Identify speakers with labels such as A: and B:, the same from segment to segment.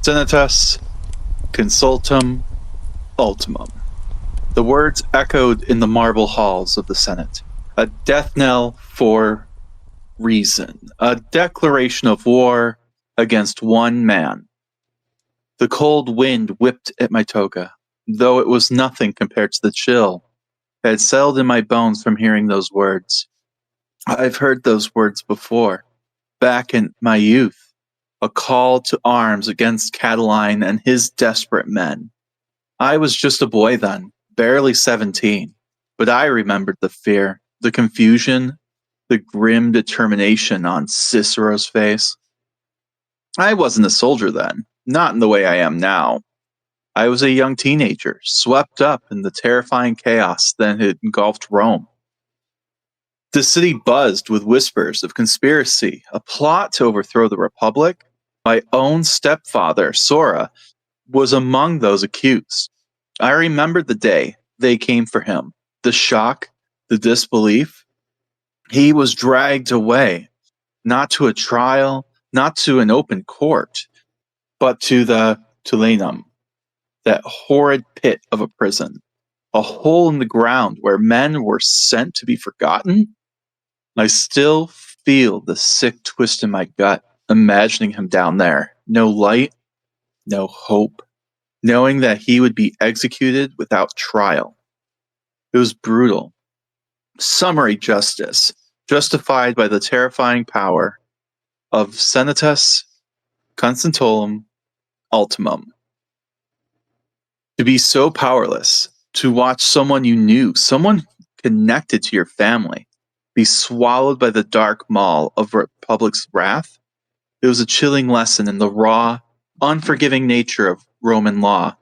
A: Senatus consultum ultimum. The words echoed in the marble halls of the Senate. A death knell for reason. A declaration of war against one man. The cold wind whipped at my toga, though it was nothing compared to the chill that had settled in my bones from hearing those words. I've heard those words before, back in my youth. A call to arms against Catiline and his desperate men. I was just a boy then, barely 17, but I remembered the fear, the confusion, the grim determination on Cicero's face. I wasn't a soldier then, not in the way I am now. I was a young teenager, swept up in the terrifying chaos that had engulfed Rome. The city buzzed with whispers of conspiracy, a plot to overthrow the Republic. My own stepfather, Sora, was among those accused. I remembered the day they came for him, the shock, the disbelief. He was dragged away, not to a trial, not to an open court, but to the Tulanum, that horrid pit of a prison, a hole in the ground where men were sent to be forgotten. I still feel the sick twist in my gut, imagining him down there. No light, no hope, knowing that he would be executed without trial. It was brutal. Summary justice, justified by the terrifying power of Senatus Consultum Ultimum. To be so powerless, to watch someone you knew, someone connected to your family, be swallowed by the dark maw of Republic's wrath. It was a chilling lesson in the raw, unforgiving nature of Roman law.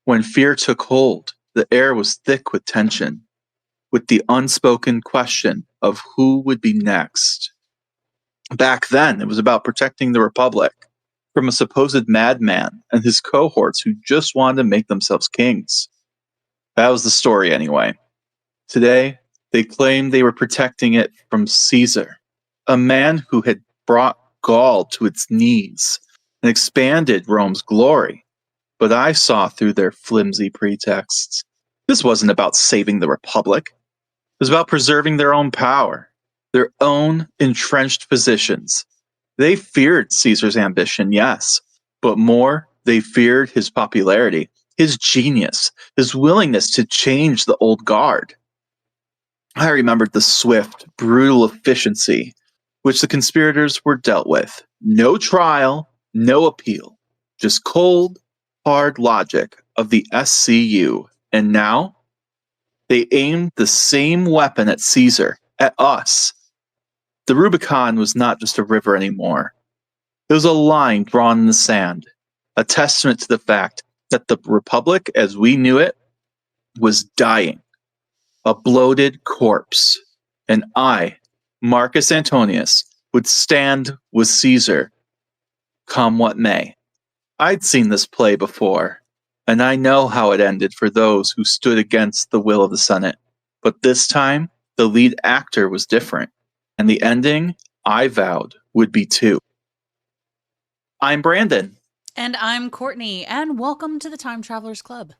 A: When fear took hold, the air was thick with tension, with the unspoken question of who would be next. Back then, it was about protecting the Republic from a supposed madman and his cohorts who just wanted to make themselves kings. That was the story anyway. Today, they claimed they were protecting it from Caesar, a man who had brought Gaul to its knees and expanded Rome's glory. But I saw through their flimsy pretexts. This wasn't about saving the Republic. It was about preserving their own power, their own entrenched positions. They feared Caesar's ambition, yes, but more, they feared his popularity, his genius, his willingness to change the old guard. I remembered the swift, brutal efficiency which the conspirators were dealt with. No trial, no appeal, just cold, hard logic of the SCU. And now, they aimed the same weapon at Caesar, at us. The Rubicon was not just a river anymore. It was a line drawn in the sand, a testament to the fact that the Republic, as we knew it, was dying, a bloated corpse. And I, Marcus Antonius, would stand with Caesar, come what may. I'd seen this play before, and I know how it ended for those who stood against the will of the Senate. But this time, the lead actor was different, and the ending, I vowed, would be too. I'm Brandon.
B: And I'm Courtney, and welcome to the Time Travelers Club.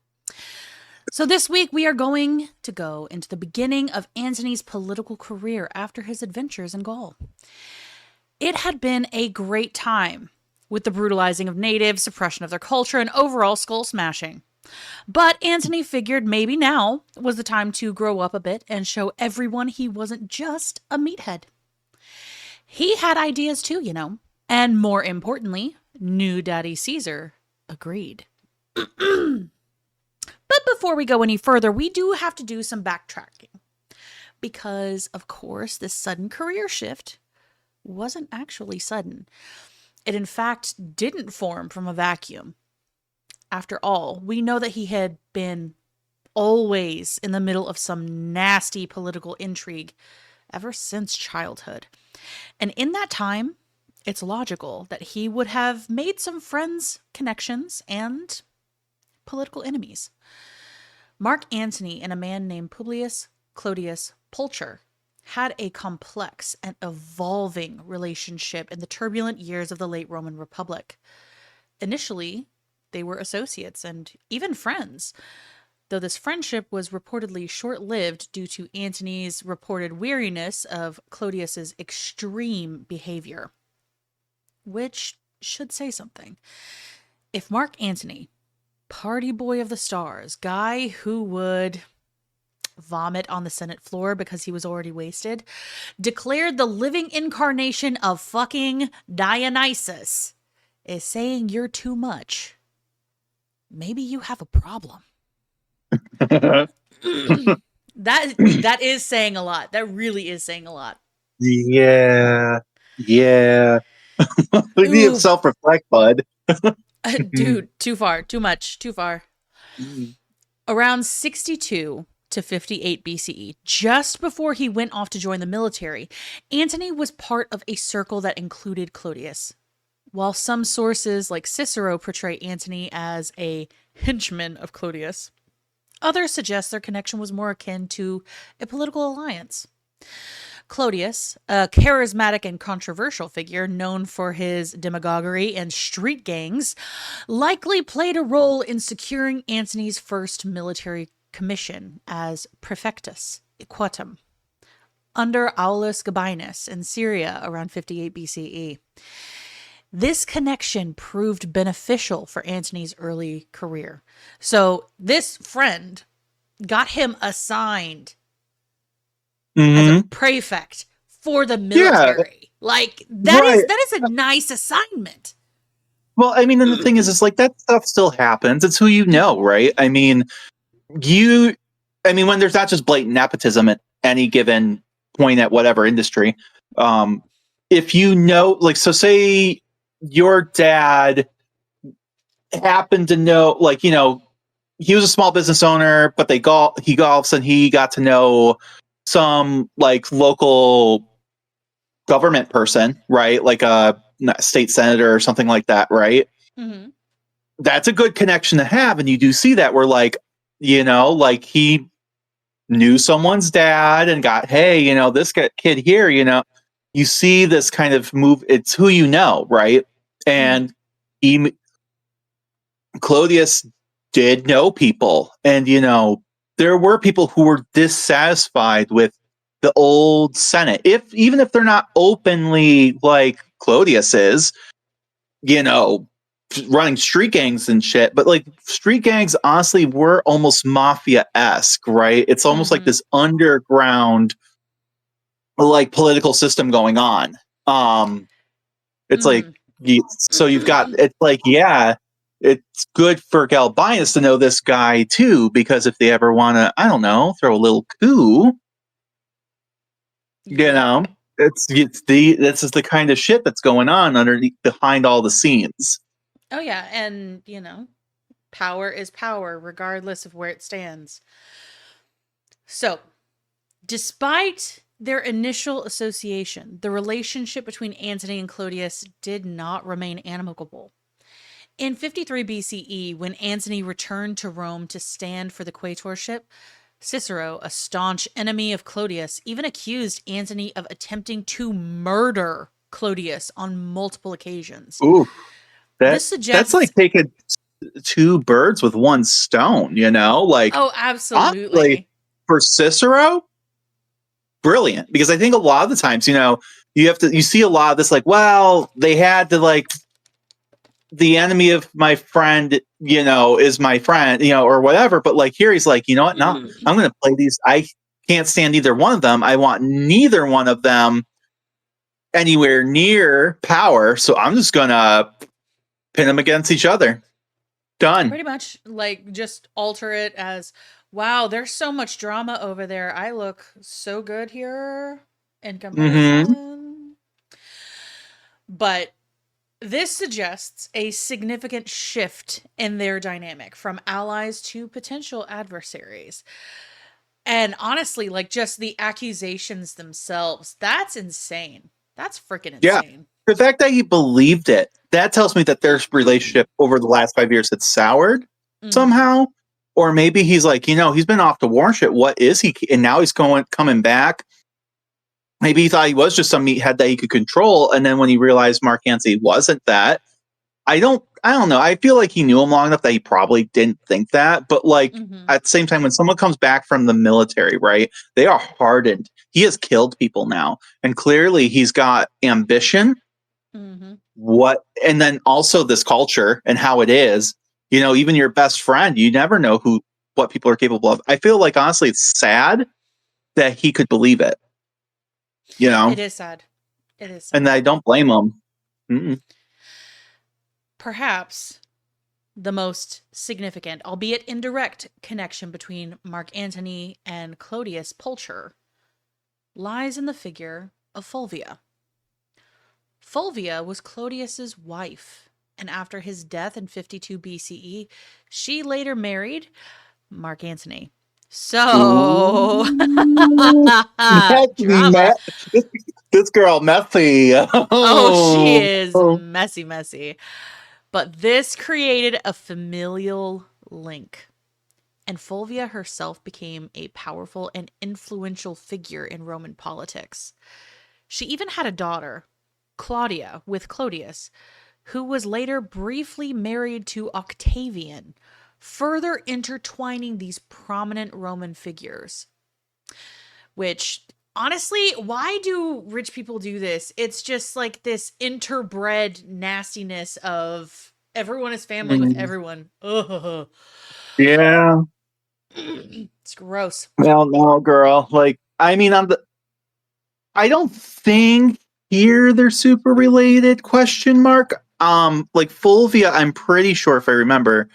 B: So this week we are going to go into the beginning of Antony's political career after his adventures in Gaul. It had been a great time, with the brutalizing of natives, suppression of their culture, and overall skull smashing. But Antony figured maybe now was the time to grow up a bit and show everyone he wasn't just a meathead. He had ideas too, you know. And more importantly, new Daddy Caesar agreed. But before we go any further, we do have to do some backtracking. Because, of course, this sudden career shift wasn't actually sudden. It, in fact, didn't form from a vacuum. After all, we know that he had been always in the middle of some nasty political intrigue ever since childhood. And in that time, it's logical that he would have made some friends, connections, and political enemies. Mark Antony and a man named Publius Clodius Pulcher had a complex and evolving relationship in the turbulent years of the late Roman Republic. Initially, they were associates and even friends, though this friendship was reportedly short lived due to Antony's reported weariness of Clodius's extreme behavior. Which should say something. If Mark Antony, party boy of the stars, guy who would vomit on the Senate floor because he was already wasted, declared the living incarnation of fucking Dionysus, is saying you're too much, maybe you have a problem. That is saying a lot. That really is saying a lot.
A: Yeah. Yeah. We need to
B: Ooh,
A: self-reflect, bud.
B: dude, too far, too much, too far. Around 62 to 58 BCE, just before he went off to join the military, Antony was part of a circle that included Clodius. While some sources, like Cicero, portray Antony as a henchman of Clodius, others suggest their connection was more akin to a political alliance. Clodius, a charismatic and controversial figure known for his demagoguery and street gangs, likely played a role in securing Antony's first military commission as praefectus equitum under Aulus Gabinus in Syria around 58 BCE. This connection proved beneficial for Antony's early career. So this friend got him assigned as a prefect for the military. Like that is a nice assignment.
A: Well, I mean, and the thing is like that stuff still happens. It's who you know, right? I mean, when there's not just blatant nepotism at any given point at whatever industry, if you know, like, so say your dad happened to know, like, you know, he was a small business owner, but he golfs and he got to know some like local government person, right? Like a state senator or something like that, right?
B: Mm-hmm.
A: That's a good connection to have. And you do see that where, like, you know, like he knew someone's dad and got, hey, you know, this kid here, you know, you see this kind of move. It's who you know, right? And Clodius did know people, and you know, there were people who were dissatisfied with the old Senate, even if they're not openly like Clodius is, you know, running street gangs and shit. But like street gangs, honestly, were almost mafia-esque, right? It's almost like this underground, like political system going on. It's like so you've got it's like it's good for Galbinus to know this guy too, because if they ever want to, I don't know, throw a little coup, you know, this is the kind of shit that's going on underneath behind all the scenes.
B: Oh yeah, and you know, power is power regardless of where it stands. So, despite their initial association, the relationship between Antony and Clodius did not remain amicable. In 53 BCE, when Antony returned to Rome to stand for the quaestorship, Cicero, a staunch enemy of Clodius, even accused Antony of attempting to murder Clodius on multiple occasions.
A: Ooh,
B: this suggests
A: that's like taking two birds with one stone, you know? Like,
B: oh, absolutely.
A: Honestly, for Cicero, brilliant, because I think a lot of the times, you know, you see a lot of this, like, well, they had to, like, the enemy of my friend, you know, is my friend, you know, or whatever. But like here, he's like, you know what? No, I'm going to play these. I can't stand either one of them. I want neither one of them anywhere near power. So I'm just going to pin them against each other. Done.
B: Pretty much, like, just alter it as, wow, there's so much drama over there. I look so good here in comparison. But this suggests a significant shift in their dynamic from allies to potential adversaries. And honestly, like, just the accusations themselves, that's insane. That's freaking insane.
A: Yeah. The fact that he believed it, that tells me that their relationship over the last 5 years had soured somehow. Or maybe he's like, you know, he's been off to war shit. What is he? And now he's coming back. Maybe he thought he was just some meathead that he could control, and then when he realized Mark Antony wasn't that, I I don't know. I feel like he knew him long enough that he probably didn't think that. But like
B: Mm-hmm.
A: at the same time, when someone comes back from the military, right, they are hardened. He has killed people now, and clearly he's got ambition.
B: Mm-hmm.
A: What, and then also this culture and how it is. You know, even your best friend, you never know what people are capable of. I feel like honestly, it's sad that he could believe it. You know,
B: It is sad. It is
A: and
B: sad.
A: I don't blame him. Mm-mm.
B: Perhaps the most significant, albeit indirect, connection between Mark Antony and Clodius Pulcher lies in the figure of Fulvia. Fulvia was Clodius's wife, and after his death in 52 BCE, she later married Mark Antony. So,
A: Ooh, messy,
B: drama.
A: this, this girl messy.
B: Oh, she
A: Oh,
B: is
A: oh.
B: messy, messy. But this created a familial link. And Fulvia herself became a powerful and influential figure in Roman politics. She even had a daughter, Claudia, with Clodius, who was later briefly married to Octavian, further intertwining these prominent Roman figures. Which, honestly, why do rich people do this? It's just like this interbred nastiness of everyone is family with
A: Mm,
B: everyone. Ugh.
A: yeah.
B: It's gross.
A: Well, no, girl. Like, I mean, I don't think here they're super related, question mark. Like Fulvia, I'm pretty sure if I remember,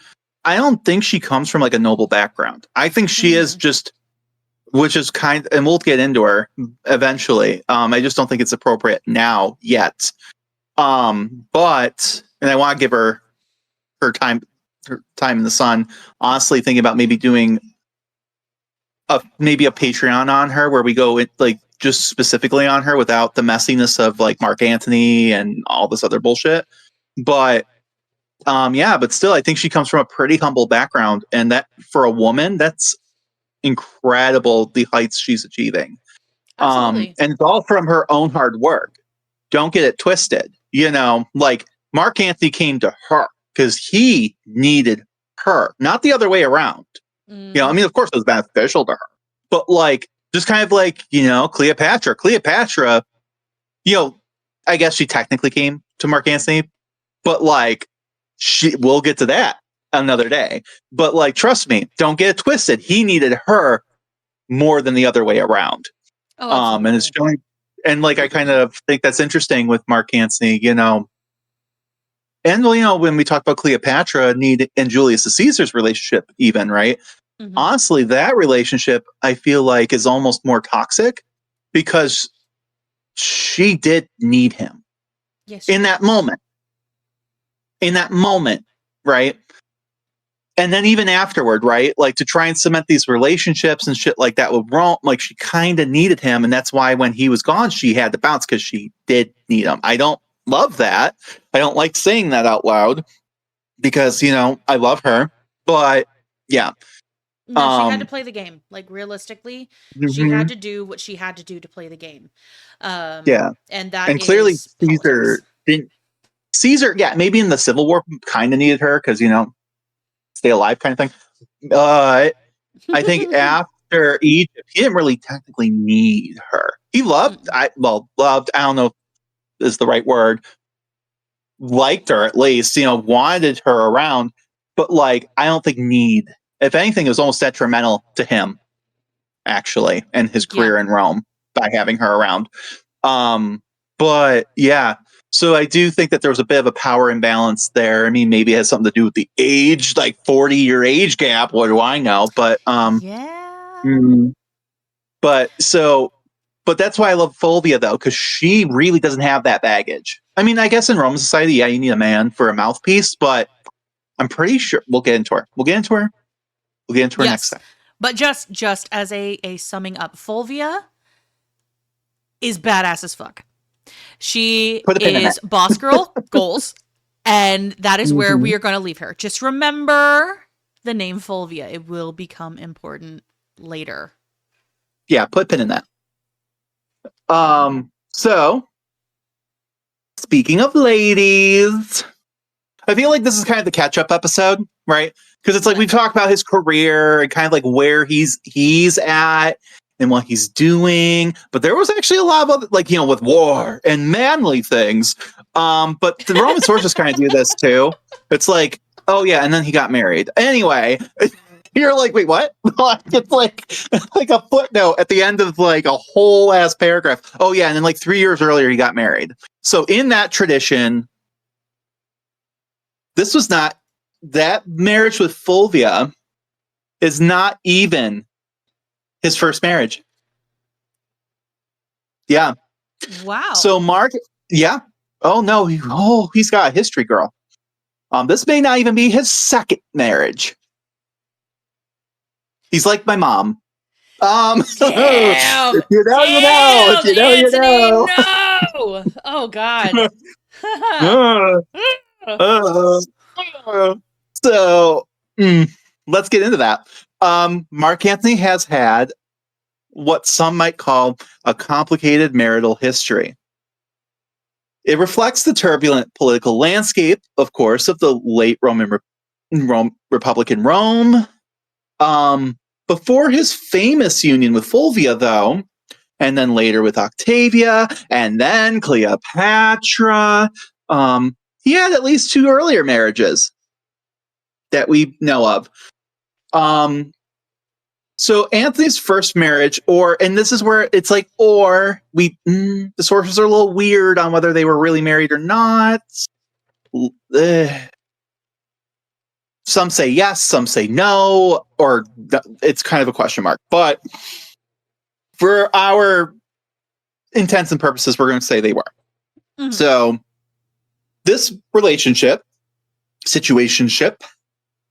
A: I don't think she comes from like a noble background. I think she is
B: Mm,
A: just, which is and we'll get into her eventually. I just don't think it's appropriate now yet. But and I want to give her time her time in the sun. Honestly, thinking about maybe doing maybe a Patreon on her where we go like just specifically on her without the messiness of like Mark Antony and all this other bullshit. But yeah, but still, I think she comes from a pretty humble background, and that for a woman, that's incredible. The heights she's achieving,
B: absolutely.
A: and it's all from her own hard work. Don't get it twisted. You know, like Mark Antony came to her because he needed her, not the other way around. You know, I
B: Mm-hmm.
A: mean, of course, it was beneficial to her, but like, just kind of like, you know, Cleopatra. Cleopatra, you know, I guess she technically came to Mark Antony, but like, we'll get to that another day. But like, trust me, don't get it twisted. He needed her more than the other way around.
B: Oh,
A: And it's
B: absolutely.
A: showing, and like, I kind of think that's interesting with Mark Antony, you know, and well, you know, when we talk about Cleopatra and Julius Caesar's relationship, even right,
B: Mm-hmm.
A: honestly, that relationship I feel like is almost more toxic because she did need him
B: Yes, she
A: in
B: did.
A: that moment. In that moment, right? And then even afterward, right? Like to try and cement these relationships and shit like that with Rome, like she kind of needed him, and that's why when he was gone, she had to bounce because she did need him. I don't love that. I don't like saying that out loud because you know I love her, but yeah.
B: No, she had to
A: Um,
B: play the game. Like realistically, she had
A: mhm,
B: to do what she had to do to play the game.
A: yeah,
B: And that
A: and clearly
B: is
A: Caesar
B: politics.
A: didn't. Caesar, yeah, maybe in the Civil War, kind of needed her because you know stay alive kind of thing. I think after Egypt, he didn't really technically need her. He loved,
B: Mm-mm.
A: loved. I don't know if is the right word. Liked her at least, you know, wanted her around, but like I don't think need. If anything, it was almost detrimental to him actually and his
B: Yeah.
A: career in Rome by having her around. Um, but yeah, so I do think that there was a bit of a power imbalance there. I mean, maybe it has something to do with the age, like 40-year age gap. What do I know? But
B: Yeah.
A: mm, but so, but that's why I love Fulvia though, because she really doesn't have that baggage. I mean, I guess in Roman society, yeah, you need a man for a mouthpiece, but I'm pretty sure we'll get into her. We'll get into her. We'll get into her next
B: Yes.
A: time.
B: But just as a summing up, Fulvia is badass as fuck. She
A: Put a pin in that.
B: is boss girl goals, and that is where
A: Mm-hmm.
B: we are going to leave her. Just remember the name Fulvia. It will become important later.
A: Yeah, put a pin in that. So speaking of ladies, I feel like this is kind of the catch-up episode, right? Because it's like we've talked about his career and kind of like where he's at and what he's doing, but there was actually a lot of other, like, with war and manly things. But the Roman sources kind of do this too. It's like, oh yeah, and then he got married. Anyway, you're like, wait, what? It's like a footnote at the end of like a whole ass paragraph. Oh yeah, and then like 3 years earlier he got married. So in that tradition, this was not, that marriage with Fulvia is not even his first marriage. Yeah.
B: Wow.
A: So Mark, yeah. Oh no, he's got a history, girl. This may not even be his second marriage. He's like my mom.
B: Damn!
A: If you know,
B: Damn,
A: you know. If you know,
B: Antony,
A: you know.
B: No! Oh God.
A: So let's get into that. Mark Antony has had what some might call a complicated marital history. It reflects the turbulent political landscape, of course, of the late Republican Rome. Before his famous union with Fulvia, though, and then later with Octavia, and then Cleopatra, he had at least 2 earlier marriages that we know of. So Antony's first marriage, and this is where it's like, the sources are a little weird on whether they were really married or not. Some say yes, some say no, or it's kind of a question mark. But for our intents and purposes, we're going to say they were. Mm-hmm. So this situationship,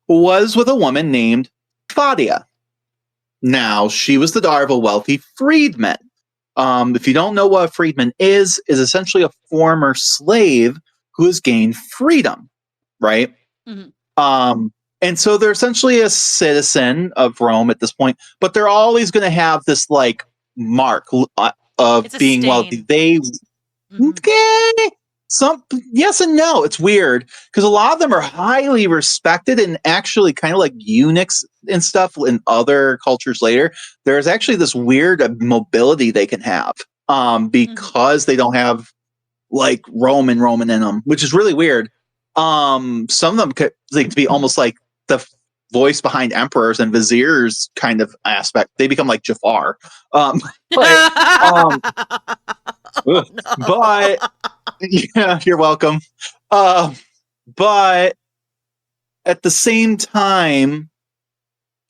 A: was with a woman named Claudia. Now, she was the daughter of a wealthy freedman. If you don't know what a freedman is essentially a former slave who has gained freedom, right? Mm-hmm. And so they're essentially a citizen of Rome at this point, but they're always going to have this like mark of being
B: stain.
A: Wealthy. Okay. Yes and no. It's weird because a lot of them are highly respected and actually kind of like eunuchs and stuff in other cultures later. There's actually this weird mobility they can have because they don't have like Roman in them, which is really weird. Some of them could be almost like the voice behind emperors and viziers kind of aspect. They become like Jafar. No. But yeah, you're welcome. But at the same time,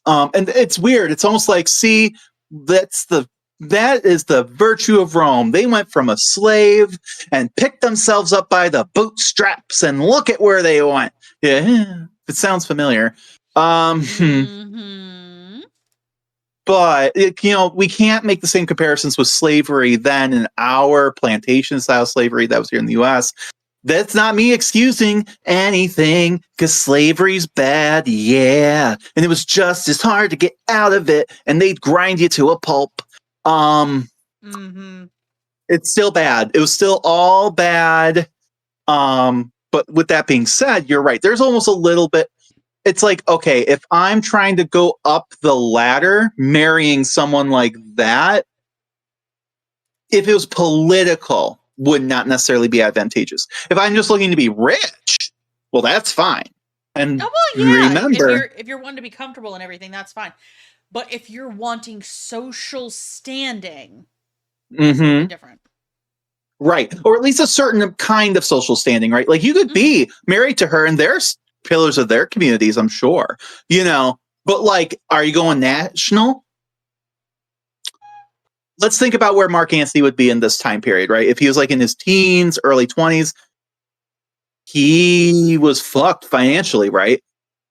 A: and it's weird. It's almost like, see, that is the virtue of Rome. They went from a slave and picked themselves up by the bootstraps, and look at where they went. Yeah, it sounds familiar. But we can't make the same comparisons with slavery then in our plantation style slavery that was here in the U.S. That's not me excusing anything, because slavery's bad, yeah. And it was just as hard to get out of it, and they'd grind you to a pulp. It's still bad. It was still all bad. But with that being said, you're right. There's almost a little bit. It's like, okay, if I'm trying to go up the ladder, marrying someone like that, if it was political, would not necessarily be advantageous. If I'm just looking to be rich, well, that's fine. And remember,
B: if you're wanting to be comfortable and everything, that's fine. But if you're wanting social standing, that's a little bit different.
A: Right. Or at least a certain kind of social standing, right? Like you could be married to her and there's pillars of their communities, I'm sure, but like, are you going national? Let's think about where Mark Antony would be in this time period, right? If he was like in his teens, early 20s, he was fucked financially, right?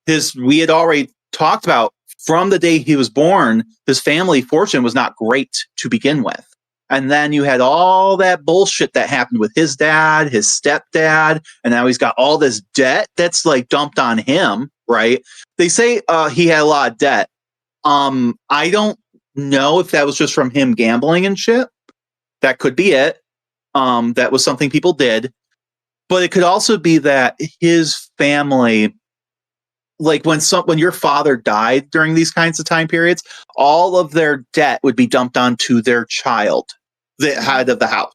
A: We had already talked about from the day he was born, his family fortune was not great to begin with. And then you had all that bullshit that happened with his dad, his stepdad, and now he's got all this debt that's like dumped on him, right? They say he had a lot of debt. I don't know if that was just from him gambling and shit. That could be it. That was something people did. But it could also be that his family, like when your father died during these kinds of time periods, all of their debt would be dumped onto their child, the head of the house.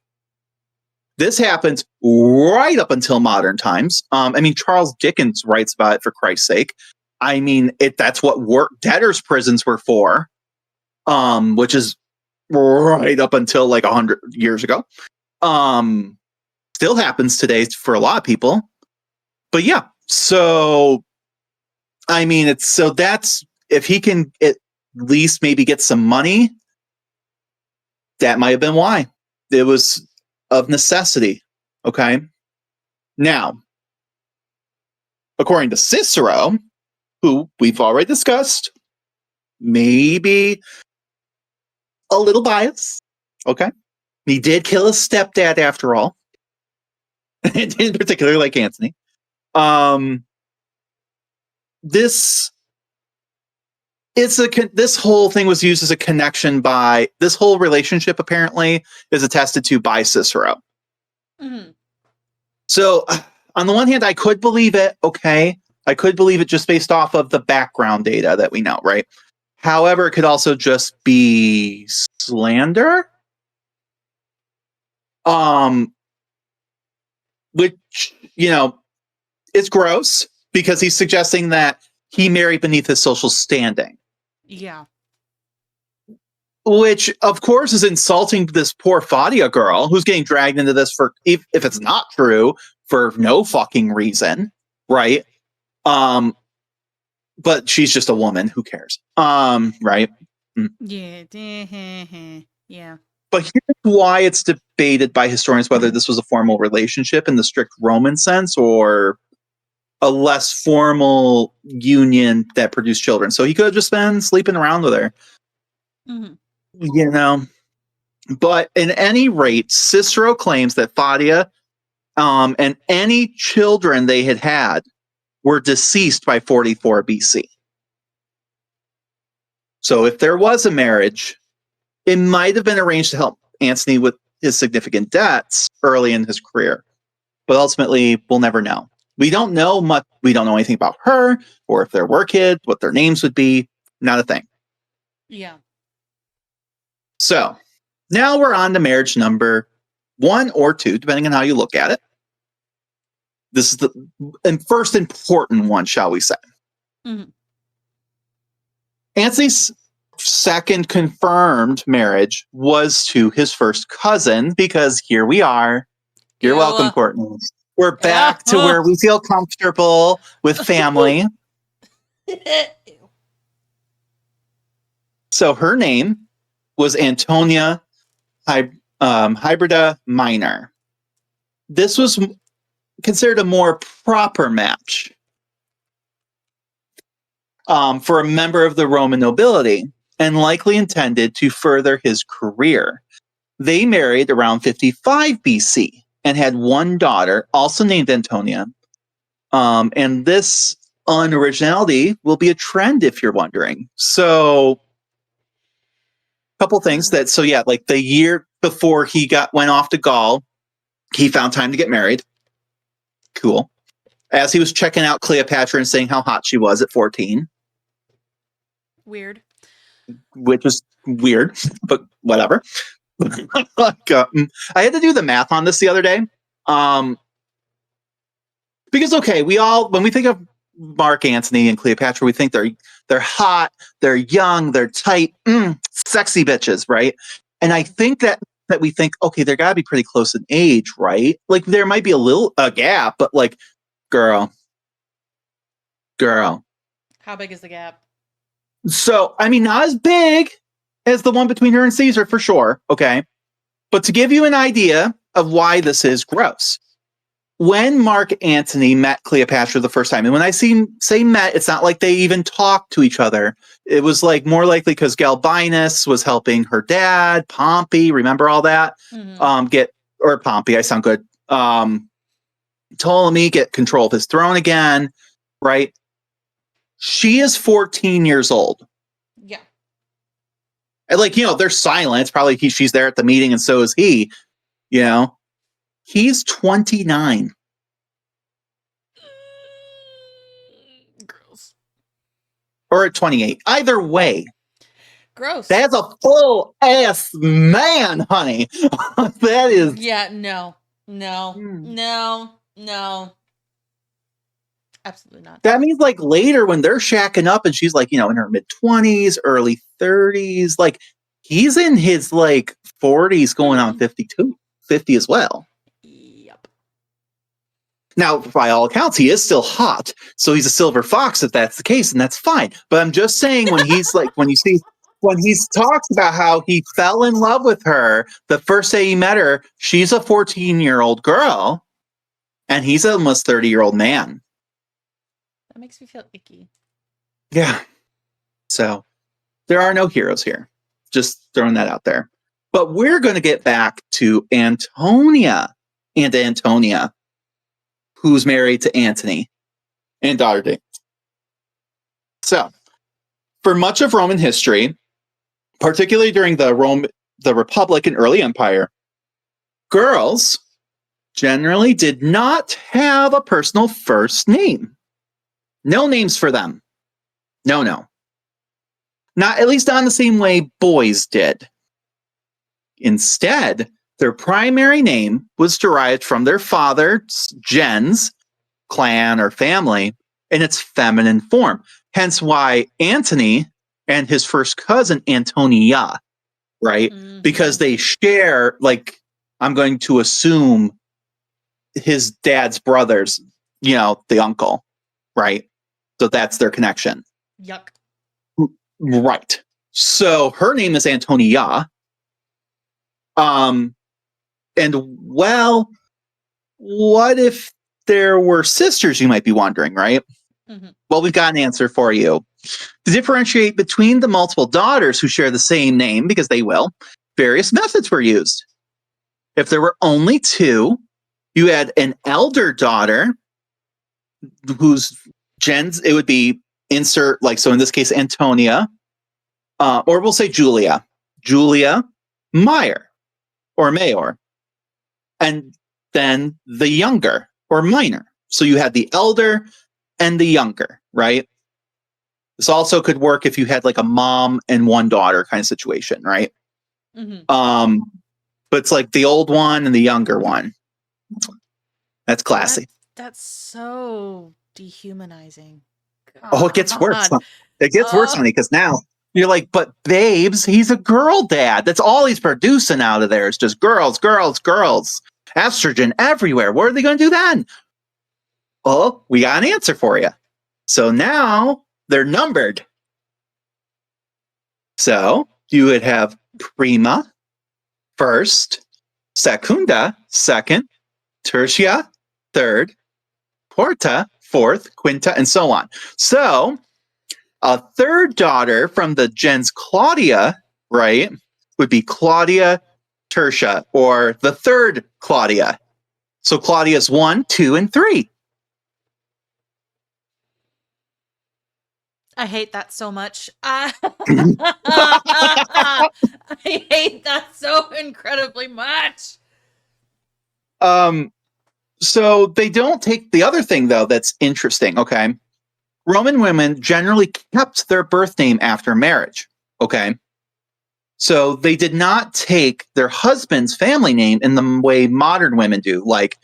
A: This happens right up until modern times. I mean, Charles Dickens writes about it, for Christ's sake. I mean, that's what debtors' prisons were for, which is right up until like 100 years ago. Still happens today for a lot of people. But yeah, so I mean, that's if he can at least maybe get some money, that might have been why. It was of necessity. Okay. Now, according to Cicero, who we've already discussed, maybe a little biased. Okay. He did kill his stepdad after all. In particular, like Antony. This whole thing was used as a connection by this whole relationship. Apparently, is attested to by Cicero.
B: Mm-hmm.
A: So, on the one hand, I could believe it. Okay, I could believe it just based off of the background data that we know, right? However, it could also just be slander. Which, it's gross because he's suggesting that he married beneath his social standing.
B: Yeah.
A: Which, of course, is insulting this poor Fadia girl who's getting dragged into this for, if it's not true, for no fucking reason, right? But she's just a woman. Who cares? Right?
B: Yeah. Yeah.
A: But here's why it's debated by historians whether this was a formal relationship in the strict Roman sense or a less formal union that produced children. So he could have just been sleeping around with her.
B: Mm-hmm.
A: But in any rate, Cicero claims that Fadia and any children they had were deceased by 44 BC. So if there was a marriage, it might have been arranged to help Antony with his significant debts early in his career. But ultimately, we'll never know. We don't know much. We don't know anything about her or if there were kids, what their names would be. Not a thing.
B: Yeah.
A: So now we're on to marriage number 1 or 2, depending on how you look at it. This is the first important one, shall we say.
B: Mm-hmm.
A: Antony's second confirmed marriage was to his first cousin, because here we are. You're welcome, Courtney. We're back to where we feel comfortable with family. So her name was Antonia Hybrida Minor. This was considered a more proper match for a member of the Roman nobility and likely intended to further his career. They married around 55 BC and had one daughter, also named Antonia. And this unoriginality will be a trend if you're wondering. So, a couple things like the year before he went off to Gaul, he found time to get married. Cool. As he was checking out Cleopatra and saying how hot she was at 14.
B: Weird.
A: Which is weird, but whatever. I had to do the math on this the other day. Because when we think of Mark Antony and Cleopatra, we think they're hot, they're young, they're tight, sexy bitches, right? And I think that we think, okay, they're got to be pretty close in age, right? Like there might be a gap, but like, girl.
B: How big is the gap?
A: So, I mean, not as big as the one between her and Caesar, for sure, okay? But to give you an idea of why this is gross, when Mark Antony met Cleopatra the first time, and when I say met, it's not like they even talked to each other. It was like more likely because Galbinus was helping her dad, Pompey, remember all that?
B: Mm-hmm.
A: Pompey, I sound good. Ptolemy get control of his throne again, right? She is 14 years old.
B: Yeah.
A: And they're silent. It's probably she's there at the meeting and so is he, He's 29.
B: gross.
A: Or at 28. Either way,
B: Gross.
A: that's a full ass man, honey. That is.
B: Yeah, no. Absolutely not.
A: That means like later when they're shacking up and she's like, in her mid 20s, early 30s, like he's in his like 40s going on 52, 50 as well.
B: Yep.
A: Now, by all accounts, he is still hot. So he's a silver fox if that's the case, and that's fine. But I'm just saying when he's like, when he talks about how he fell in love with her the first day he met her, she's a 14-year-old girl and he's an almost 30-year-old man.
B: That makes me feel icky.
A: Yeah. So there are no heroes here. Just throwing that out there. But we're going to get back to Antonia and Antonia, who's married to Antony and daughter Dane. So, for much of Roman history, particularly during the Republic and early Empire, girls generally did not have a personal first name. No names for them. No. Not at least not in the same way boys did. Instead, their primary name was derived from their father's gens, clan, or family in its feminine form. Hence why Antony and his first cousin Antonia, right?
B: Mm-hmm.
A: Because they share, like, I'm going to assume his dad's brothers, the uncle, right? So that's their connection.
B: Yuck.
A: Right. So her name is Antonia. And well, what if there were sisters, you might be wondering, right?
B: Mm-hmm.
A: Well, we've got an answer for you. To differentiate between the multiple daughters who share the same name, because they will, various methods were used. If there were only two, you had an elder daughter whose gens, it would be insert, like, so in this case, Antonia, or we'll say Julia Meyer, or Mayor, and then the younger or minor. So you had the elder and the younger, right? This also could work if you had like a mom and one daughter kind of situation, right?
B: Mm-hmm.
A: But it's like the old one and the younger one. That's classy.
B: That's so dehumanizing. God.
A: Oh, it gets worse. It gets worse, honey, because now you're like, but babes, he's a girl dad. That's all he's producing out of there. It's just girls. Estrogen everywhere. What are they going to do then? Oh, we got an answer for you. So now they're numbered. So you would have prima, first, secunda, second, tertia, third, quarta, fourth, quinta, and so on. So a third daughter from the gens Claudia, right, would be Claudia Tertia, or the third Claudia. So Claudia's 1, 2, and 3.
B: I hate that so much. I hate that so incredibly much.
A: So they don't take the other thing, though, that's interesting, okay? Roman women generally kept their birth name after marriage, okay? So they did not take their husband's family name in the way modern women do. Like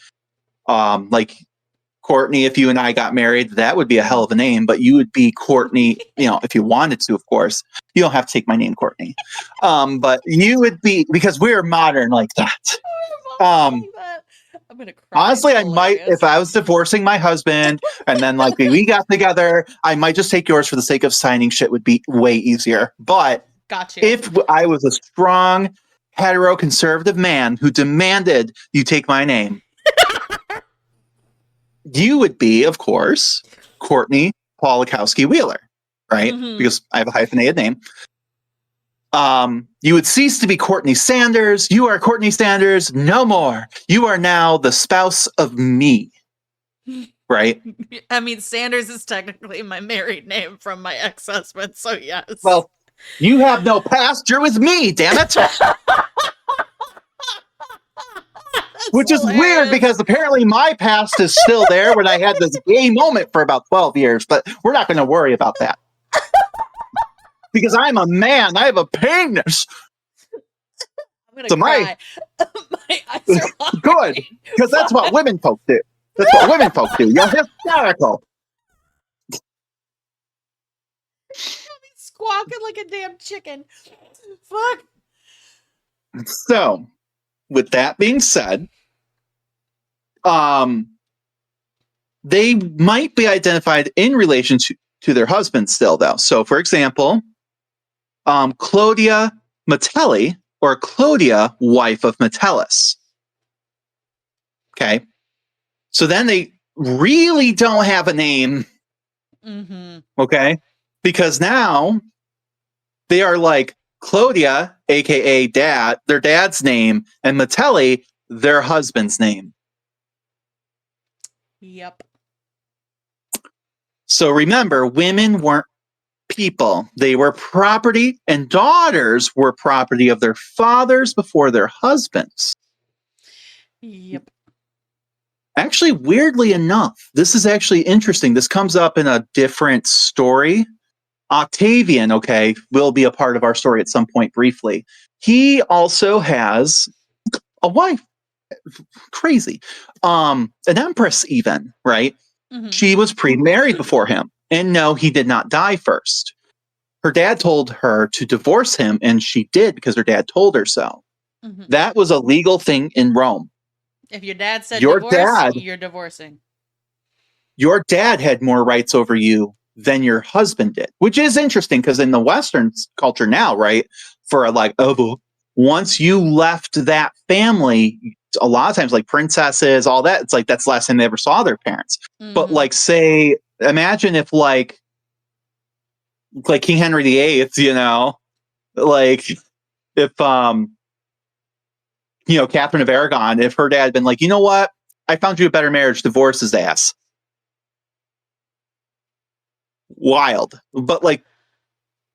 A: Courtney, if you and I got married, that would be a hell of a name, but you would be Courtney, if you wanted to, of course. You don't have to take my name, Courtney. But you would be, because we're modern like that.
B: I'm gonna cry.
A: Honestly, I might, if I was divorcing my husband and then like we got together, I might just take yours for the sake of signing shit. Would be way easier. But
B: Gotcha.
A: if I was a strong, hetero, conservative man who demanded you take my name, you would be, of course, Courtney Polakowski Wheeler, right?
B: Mm-hmm.
A: Because I have a hyphenated name. You would cease to be Courtney Sanders. You are Courtney Sanders no more. You are now the spouse of me, right?
B: I mean, Sanders is technically my married name from my ex-husband, so yes.
A: Well, you have no past. You're with me, damn it. Which is weird
B: hilarious.
A: because apparently my past is still there when I had this gay moment for about 12 years, but we're not going to worry about that. Because I'm a man. I have a penis.
B: I'm gonna
A: So
B: cry. My eyes are watering.
A: good, because that's what women folk do. That's what women folk do. You're hysterical.
B: Squawking like a damn chicken. Fuck.
A: So, with that being said, they might be identified in relation to their husbands still, though. So, for example, Clodia Metelli, or Clodia, wife of Metellus. Okay. So then they really don't have a name.
B: Mm-hmm.
A: Okay. Because now they are like Clodia, aka dad, their dad's name, and Metelli, their husband's name.
B: Yep.
A: So remember, women weren't people. They were property, and daughters were property of their fathers before their husbands.
B: Yep.
A: Actually, weirdly enough, this is actually interesting. This comes up in a different story. Octavian, okay, will be a part of our story at some point briefly. He also has a wife. Crazy. An empress even, right?
B: Mm-hmm.
A: She was pre-married before him. And no, he did not die first. Her dad told her to divorce him, and she did because her dad told her so.
B: Mm-hmm.
A: That was a legal thing in Rome.
B: If your dad said
A: Your
B: divorce,
A: dad-
B: you're divorcing.
A: Your dad had more rights over you than your husband did, which is interesting because in the Western culture now, right, for once you left that family, a lot of times like princesses, all that, it's like that's the last time they ever saw their parents.
B: Mm-hmm.
A: But like, say, imagine if like King Henry VIII, like if Catherine of Aragon, if her dad had been like, you know what, I found you a better marriage, divorce his ass. Wild. But like,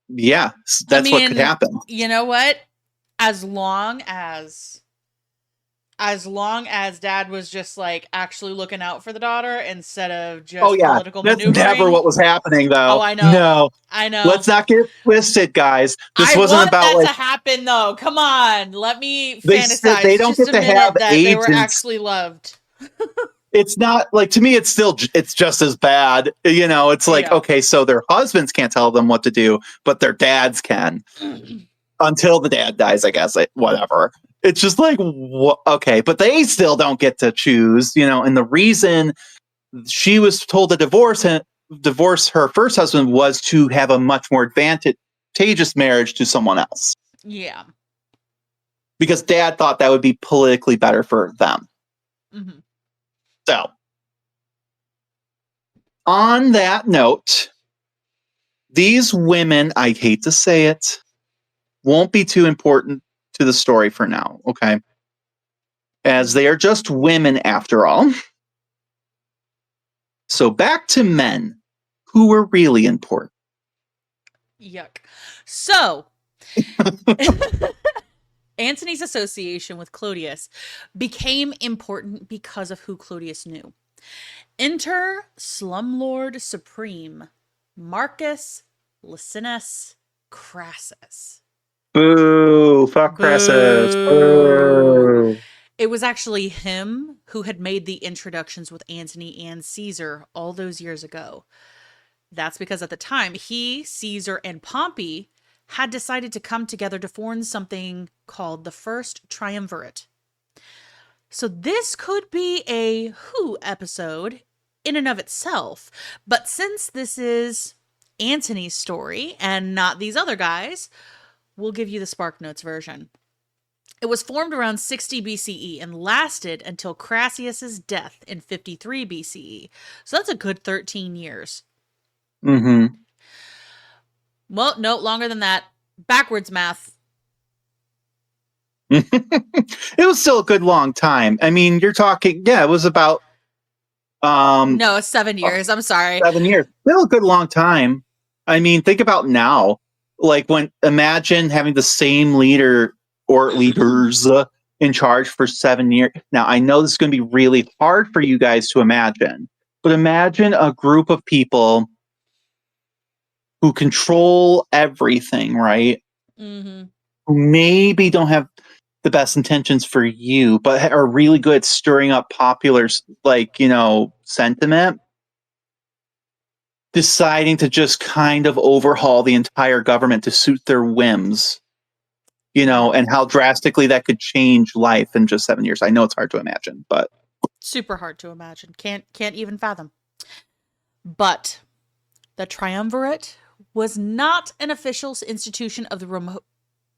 A: yeah, that's what could happen.
B: You know what? As long as dad was just like actually looking out for the daughter instead of just political
A: that's
B: maneuvering.
A: never what was happening, though.
B: Oh, I know.
A: No,
B: I know.
A: let's not get twisted, guys. This
B: I
A: wasn't
B: want
A: about
B: that
A: like
B: to happen, though. Come on, let me
A: they
B: fantasize
A: they don't
B: just
A: get
B: a
A: to
B: minute
A: have
B: that they were
A: agents.
B: actually loved.
A: It's not like, to me, it's just as bad. It's like,
B: Yeah.
A: okay, so their husbands can't tell them what to do, but their dads can until the dad dies, I guess. Whatever. It's just like, okay, but they still don't get to choose, and the reason she was told to divorce her first husband was to have a much more advantageous marriage to someone else.
B: Yeah.
A: Because dad thought that would be politically better for them.
B: Mm-hmm.
A: So, on that note, these women, I hate to say it, won't be too important to the story for now, okay? As they are just women after all. So back to men who were really important.
B: Yuck. So, Antony's association with Clodius became important because of who Clodius knew. Enter Slumlord Supreme, Marcus Licinius Crassus.
A: Boo! Fuck Crassus! Boo!
B: It was actually him who had made the introductions with Antony and Caesar all those years ago. That's because at the time, he, Caesar, and Pompey had decided to come together to form something called the First Triumvirate. So this could be a Who episode in and of itself, but since this is Antony's story and not these other guys, we'll give you the Spark Notes version. It was formed around 60 BCE and lasted until Crassus's death in 53 BCE. So that's a good 13 years.
A: Mm-hmm.
B: Well, no, longer than that. Backwards math.
A: It was still a good long time. I mean, you're talking, it was about
B: No, 7 years. I'm sorry.
A: 7 years. Still a good long time. I mean, think about now. Like imagine having the same leader or leaders in charge for 7 years. Now, I know this is going to be really hard for you guys to imagine, but imagine a group of people who control everything, right?
B: Mm-hmm.
A: Who maybe don't have the best intentions for you, but are really good at stirring up popular, sentiment, deciding to just kind of overhaul the entire government to suit their whims,
B: Yeah.
A: and how drastically that could change life in just 7 years. I know it's hard to imagine, but
B: Super hard to imagine. Can't even fathom. But the triumvirate was not an official institution of the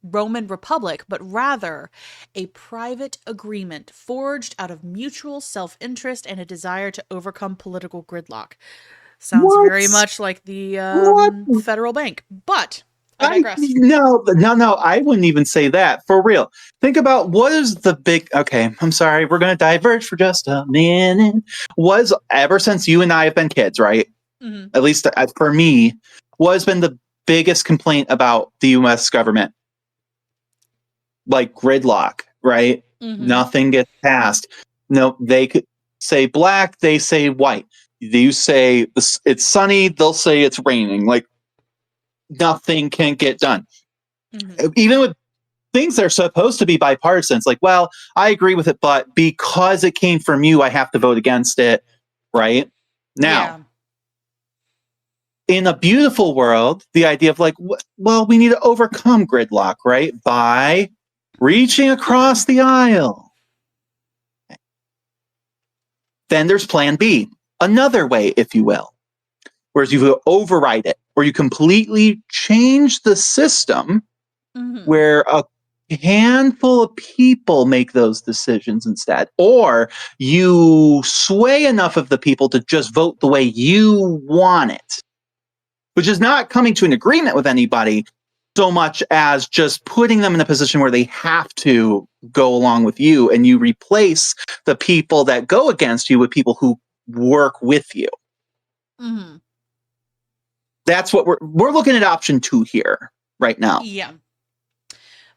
B: Roman Republic, but rather a private agreement forged out of mutual self interest and a desire to overcome political gridlock. Sounds
A: what?
B: very much like the
A: What?
B: federal bank, but I digress.
A: No, I wouldn't even say that for real. Think about what is the big. Okay, I'm sorry, we're going to diverge for just a minute. Was ever since you and I have been kids, right?
B: Mm-hmm.
A: At least for me, what has been the biggest complaint about the U.S. government? Like gridlock, right?
B: Mm-hmm.
A: Nothing gets passed. No, they could say black, they say white. You say it's sunny, they'll say it's raining. Like nothing can get done.
B: Mm-hmm.
A: Even with things that are supposed to be bipartisan, it's like, well, I agree with it, but because it came from you, I have to vote against it, right? Now,
B: Yeah.
A: in a beautiful world, the idea of like, well, we need to overcome gridlock, right? By reaching across the aisle. Then there's plan B, another way, if you will, whereas you override it, or you completely change the system
B: Mm-hmm.
A: where a handful of people make those decisions instead, or you sway enough of the people to just vote the way you want it, which is not coming to an agreement with anybody so much as just putting them in a position where they have to go along with you, and you replace the people that go against you with people who work with you.
B: Mm-hmm.
A: That's what we're looking at option 2 here right now.
B: Yeah.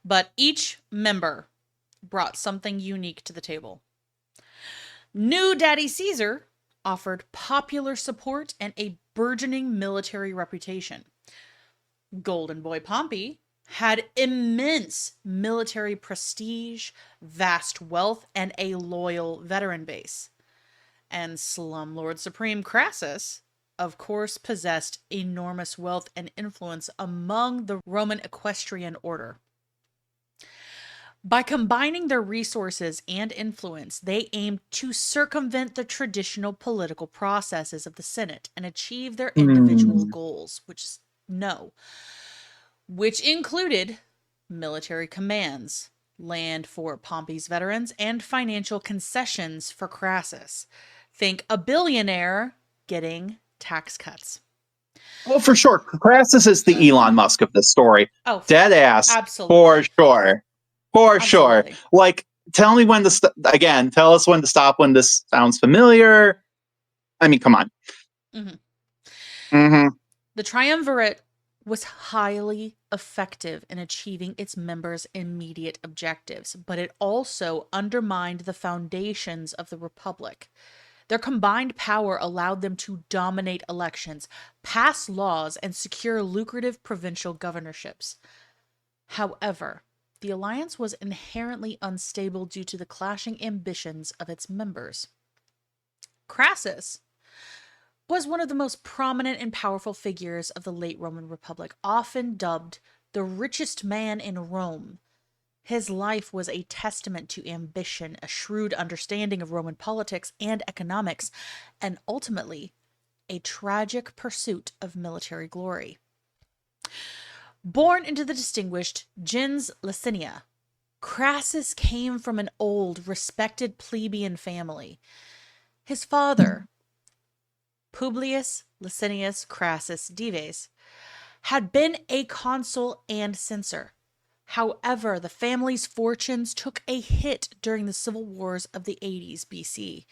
B: But each member brought something unique to the table. New Daddy Caesar offered popular support and a burgeoning military reputation. Golden Boy Pompey had immense military prestige, vast wealth, and a loyal veteran base. And Slumlord Supreme Crassus, of course, possessed enormous wealth and influence among the Roman equestrian order. By combining their resources and influence, they aimed to circumvent the traditional political processes of the Senate and achieve their individual goals, which included military commands, land for Pompey's veterans, and financial concessions for Crassus. Think a billionaire getting tax cuts.
A: Well, for sure, Crassus is the Elon Musk of this story.
B: Oh,
A: Dead ass,
B: absolutely.
A: for sure. For
B: Absolutely.
A: sure. Like, tell me when tell us when to stop when this sounds familiar. I mean, come on.
B: Mm-hmm.
A: Mm-hmm.
B: The triumvirate was highly effective in achieving its members' immediate objectives, but it also undermined the foundations of the Republic. Their combined power allowed them to dominate elections, pass laws, and secure lucrative provincial governorships. However, the alliance was inherently unstable due to the clashing ambitions of its members. Crassus was one of the most prominent and powerful figures of the late Roman Republic, often dubbed the richest man in Rome. His life was a testament to ambition, a shrewd understanding of Roman politics and economics, and ultimately, a tragic pursuit of military glory. Born into the distinguished gens Licinia, Crassus came from an old, respected plebeian family. His father, Publius Licinius Crassus Dives, had been a consul and censor. However, the family's fortunes took a hit during the civil wars of the 80s BC.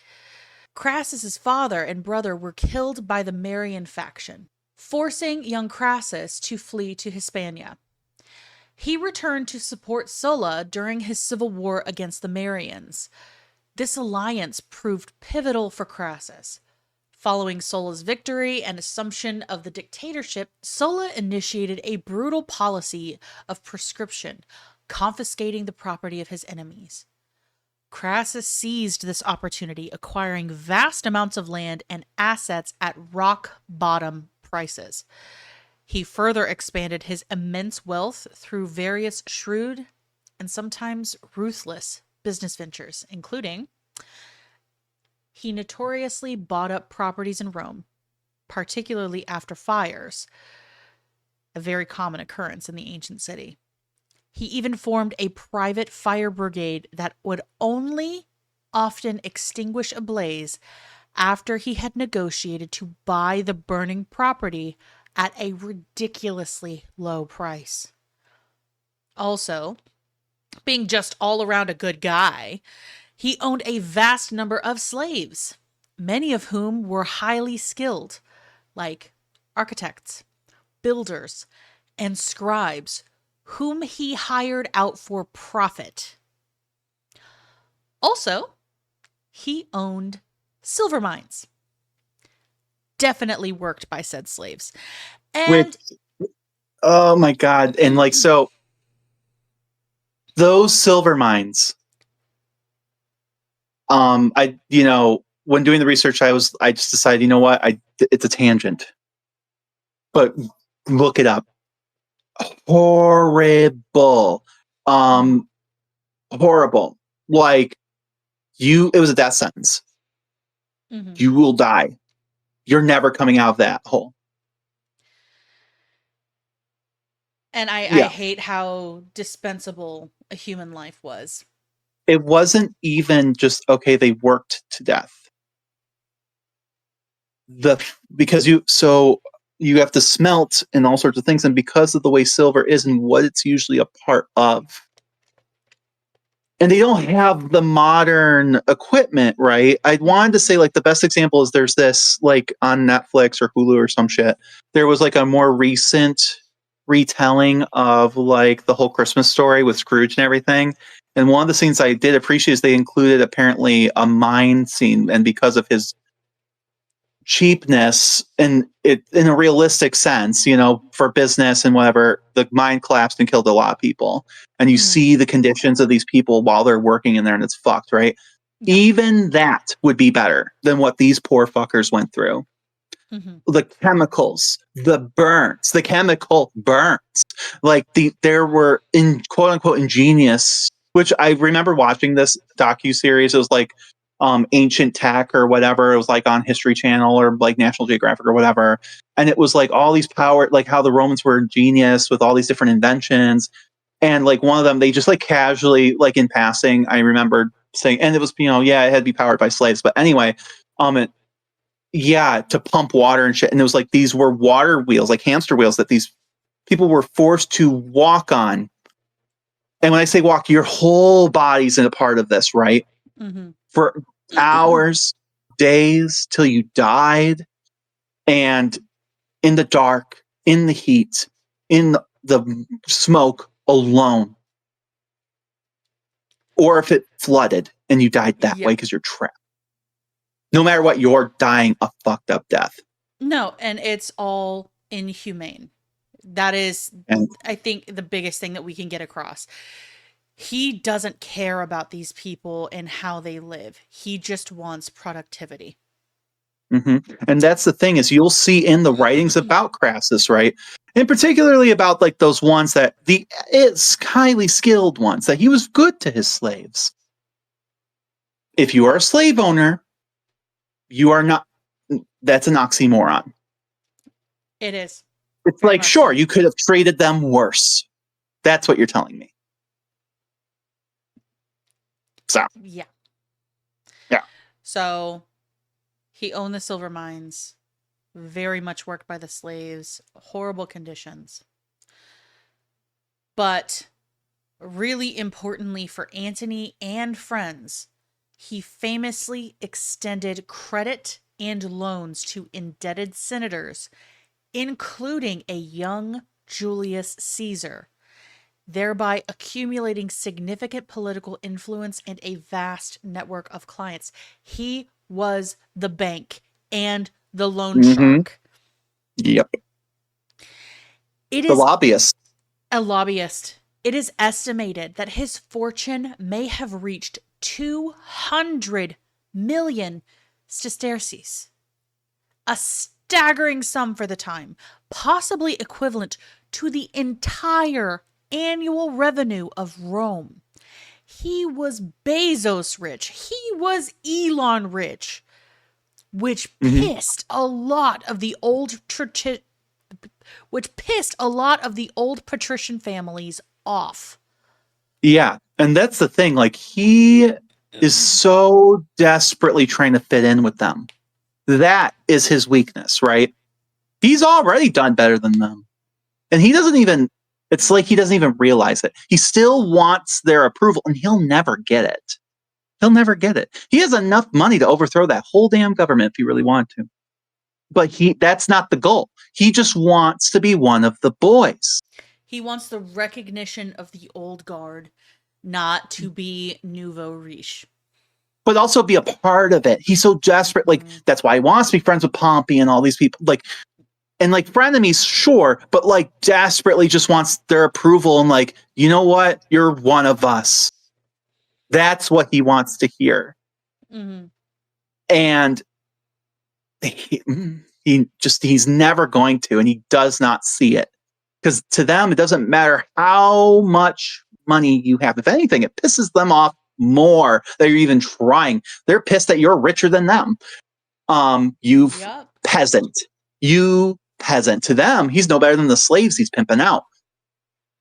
B: Crassus's father and brother were killed by the Marian faction, forcing young Crassus to flee to Hispania. He returned to support Sulla during his civil war against the Marians. This alliance proved pivotal for Crassus. Following Sulla's victory and assumption of the dictatorship, Sulla initiated a brutal policy of proscription, confiscating the property of his enemies. Crassus seized this opportunity, acquiring vast amounts of land and assets at rock bottom prices. He further expanded his immense wealth through various shrewd and sometimes ruthless business ventures, including he notoriously bought up properties in Rome, particularly after fires, a very common occurrence in the ancient city. He even formed a private fire brigade that would only often extinguish a blaze after he had negotiated to buy the burning property at a ridiculously low price. Also, being just all around a good guy, he owned a vast number of slaves, many of whom were highly skilled, like architects, builders, and scribes, whom he hired out for profit. Also, he owned silver mines, definitely worked by said slaves. And
A: oh my God. And like, so those silver mines, when doing the research, I just decided, you know what? It's a tangent, but look it up. Horrible. Horrible. Like it was a death sentence.
B: mm-hmm.
A: You will die. You're never coming out of that hole.
B: And I hate how dispensable a human life was.
A: It wasn't even just, okay, they worked to death. Because you have to smelt and all sorts of things, and because of the way silver is and what it's usually a part of, and they don't have the modern equipment, right? I wanted to say, like, the best example is there's this, like, on Netflix or Hulu or some shit. There was like a more recent retelling of like the whole Christmas story with Scrooge and everything. And one of the scenes I did appreciate is they included apparently a mine scene, and because of his cheapness and it in a realistic sense, for business and whatever, the mine collapsed and killed a lot of people. And you see the conditions of these people while they're working in there, and it's fucked, right?
B: Yeah.
A: Even that would be better than what these poor fuckers went through.
B: Mm-hmm.
A: The chemicals, the burns, the chemical burns. Like there were in quote unquote ingenious, which I remember watching this docu-series. It was like ancient tech or whatever. It was like on History Channel or like National Geographic or whatever. And it was like all these power, like how the Romans were ingenious with all these different inventions. And like one of them, they just like casually, like in passing, I remember saying, and it was, it had to be powered by slaves. But anyway, to pump water and shit. And it was like these were water wheels, like hamster wheels that these people were forced to walk on. And when I say walk, your whole body's in a part of this, right?
B: Mm-hmm.
A: For hours, days, till you died. And in the dark, in the heat, in the smoke alone. Or if it flooded and you died that way because you're trapped. No matter what, you're dying a fucked up death.
B: No, and it's all inhumane. That is, I think, the biggest thing that we can get across. He doesn't care about these people and how they live. He just wants productivity.
A: Mm-hmm. And that's the thing, is you'll see in the writings about Crassus, right? And particularly about like those ones that it's highly skilled ones, that he was good to his slaves. If you are a slave owner, you are not. That's an oxymoron.
B: It is.
A: It's like, sure, you could have treated them worse. That's what you're telling me. So.
B: Yeah.
A: Yeah.
B: So he owned the silver mines, very much worked by the slaves, horrible conditions. But really importantly for Antony and friends, he famously extended credit and loans to indebted senators, including a young Julius Caesar. thereby accumulating significant political influence and a vast network of clients. He was the bank and the loan
A: Mm-hmm.
B: shark.
A: Yep.
B: It
A: The
B: is
A: lobbyist.
B: a lobbyist. It is estimated that his fortune may have reached 200 million sesterces, a staggering sum for the time, possibly equivalent to the entire annual revenue of Rome. He was Bezos rich. He was Elon rich, which
A: Mm-hmm.
B: pissed a lot of the old patrician families off.
A: Yeah. And that's the thing. Like, he is so desperately trying to fit in with them. That is his weakness, right? He's already done better than them. And he doesn't even, it's like he doesn't even realize it. He still wants their approval, and he'll never get it. He'll never get it. He has enough money to overthrow that whole damn government if he really wanted to. But that's not the goal. He just wants to be one of the boys.
B: He wants the recognition of the old guard, not to be nouveau riche.
A: But also be a part of it. He's so desperate. Like, that's why he wants to be friends with Pompey and all these people. Like, and like frenemies, sure, but like desperately just wants their approval and like, you know what? You're one of us. That's what he wants to hear.
B: Mm-hmm.
A: And he's never going to, and he does not see it. Because to them, it doesn't matter how much money you have. If anything, it pisses them off more that you're even trying. They're pissed that you're richer than them. Peasant. You peasant. To them, he's no better than the slaves he's pimping out.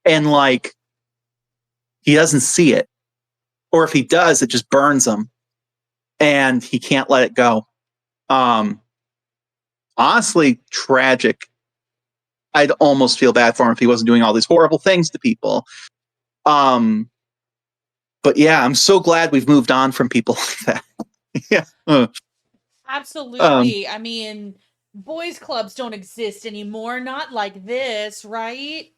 A: And like, he doesn't see it. Or if he does, it just burns him. And he can't let it go. Honestly, tragic. I'd almost feel bad for him if he wasn't doing all these horrible things to people. But yeah, I'm so glad we've moved on from people like that. Yeah.
B: Absolutely. I mean, boys clubs don't exist anymore. Not like this, right?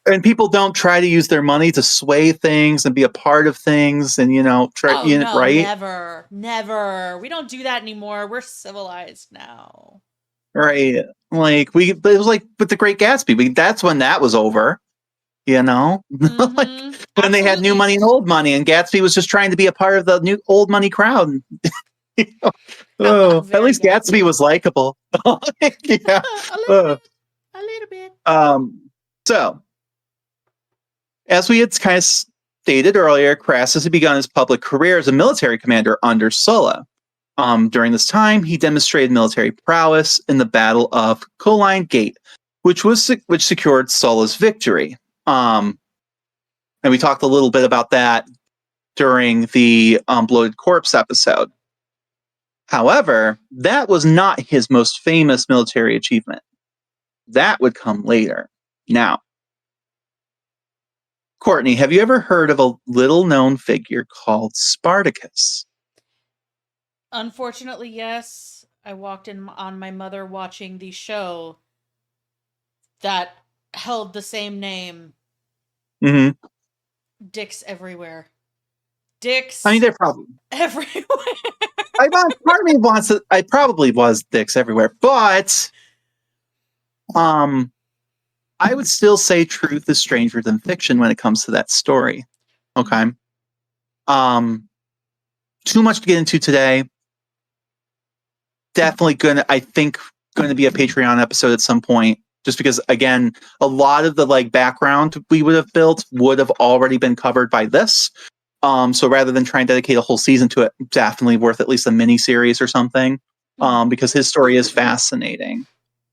A: And people don't try to use their money to sway things and be a part of things, and no, right?
B: Never. We don't do that anymore. We're civilized now.
A: Right. Like it was like with the Great Gatsby. That's when that was over.
B: Mm-hmm.
A: Like when they had new money and old money, and Gatsby was just trying to be a part of the new old money crowd. At least Gatsby was likable. Yeah.
B: A little bit.
A: So, as we had kind of stated earlier, Crassus had begun his public career as a military commander under Sulla. During this time, he demonstrated military prowess in the Battle of Colline Gate, which secured Sulla's victory. And we talked a little bit about that during the Bloated Corpse episode. However, that was not his most famous military achievement. That would come later. Now, Courtney, have you ever heard of a little-known figure called Spartacus?
B: Unfortunately, yes. I walked in on my mother watching the show that held the same name.
A: Mm-hmm.
B: Dicks everywhere. Dicks.
A: I mean, they're probably
B: everywhere.
A: Part of me wants it. I probably was dicks everywhere, but I would still say truth is stranger than fiction when it comes to that story. Okay. Too much to get into today. Definitely I think going to be a Patreon episode at some point, just because again, a lot of the like background we would have built would have already been covered by this. So rather than try and dedicate a whole season to it, definitely worth at least a mini series or something. Because his story is fascinating.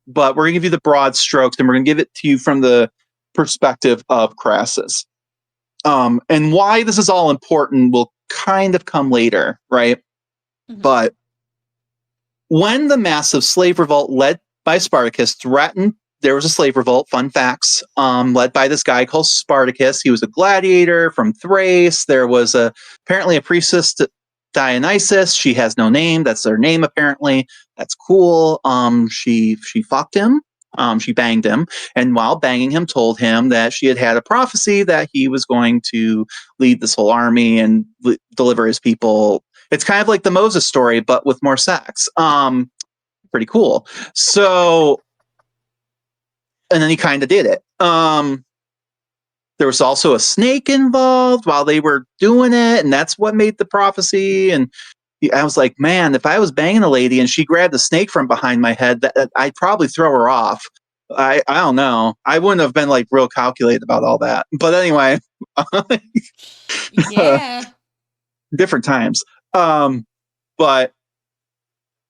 A: But we're going to give you the broad strokes, and we're going to give it to you from the perspective of Crassus. And why this is all important will kind of come later, right? Mm-hmm. But when the massive slave revolt led by Spartacus threatened, there was a slave revolt, fun facts, led by this guy called Spartacus. He was a gladiator from Thrace. There was apparently a priestess, Dionysus. She has no name. That's her name, apparently. That's cool. She fucked him. She banged him, and while banging him, told him that she had had a prophecy that he was going to lead this whole army and deliver his people. It's kind of like the Moses story, but with more sex. Pretty cool. So, and then he kind of did it. There was also a snake involved while they were doing it, and that's what made the prophecy. And I was like, man, if I was banging a lady and she grabbed the snake from behind my head, I'd probably throw her off. I don't know. I wouldn't have been like real calculated about all that. But anyway,
B: Yeah.
A: different times. But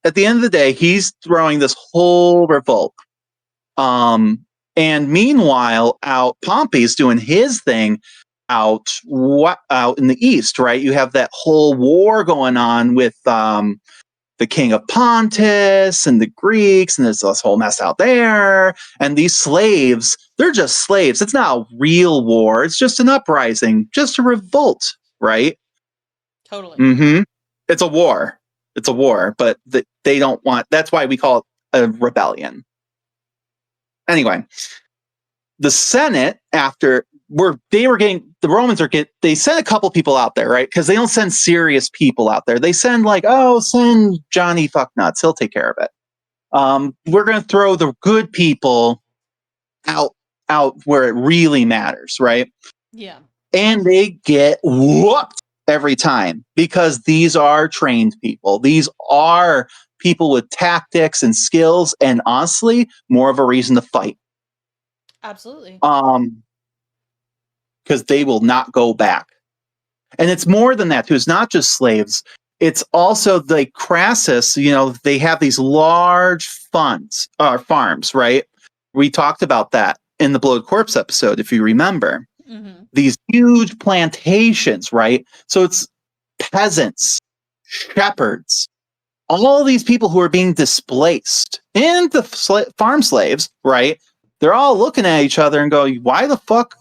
A: at the end of the day, he's throwing this whole revolt. And meanwhile, out Pompey's doing his thing out in the east, right? You have that whole war going on with the king of Pontus and the Greeks, and there's this whole mess out there. And these slaves, they're just slaves. It's not a real war. It's just an uprising, just a revolt, right?
B: Totally.
A: Mm-hmm. It's a war. It's a war, but they don't want. That's why we call it a rebellion. Anyway, the Senate, after the Romans they sent a couple people out there, right? Because they don't send serious people out there. They send send Johnny Fucknuts. He'll take care of it. We're going to throw the good people out where it really matters, right?
B: Yeah.
A: And they get whooped every time because these are trained people. These are people with tactics and skills, and honestly, more of a reason to fight.
B: Absolutely.
A: Because they will not go back. And it's more than that too. It's not just slaves. It's also like Crassus, they have these large farms, right? We talked about that in the Bloated Corpse episode, if you remember.
B: Mm-hmm.
A: These huge plantations, right? So it's peasants, shepherds, all these people who are being displaced, and the farm slaves, right? They're all looking at each other and go, why the fuck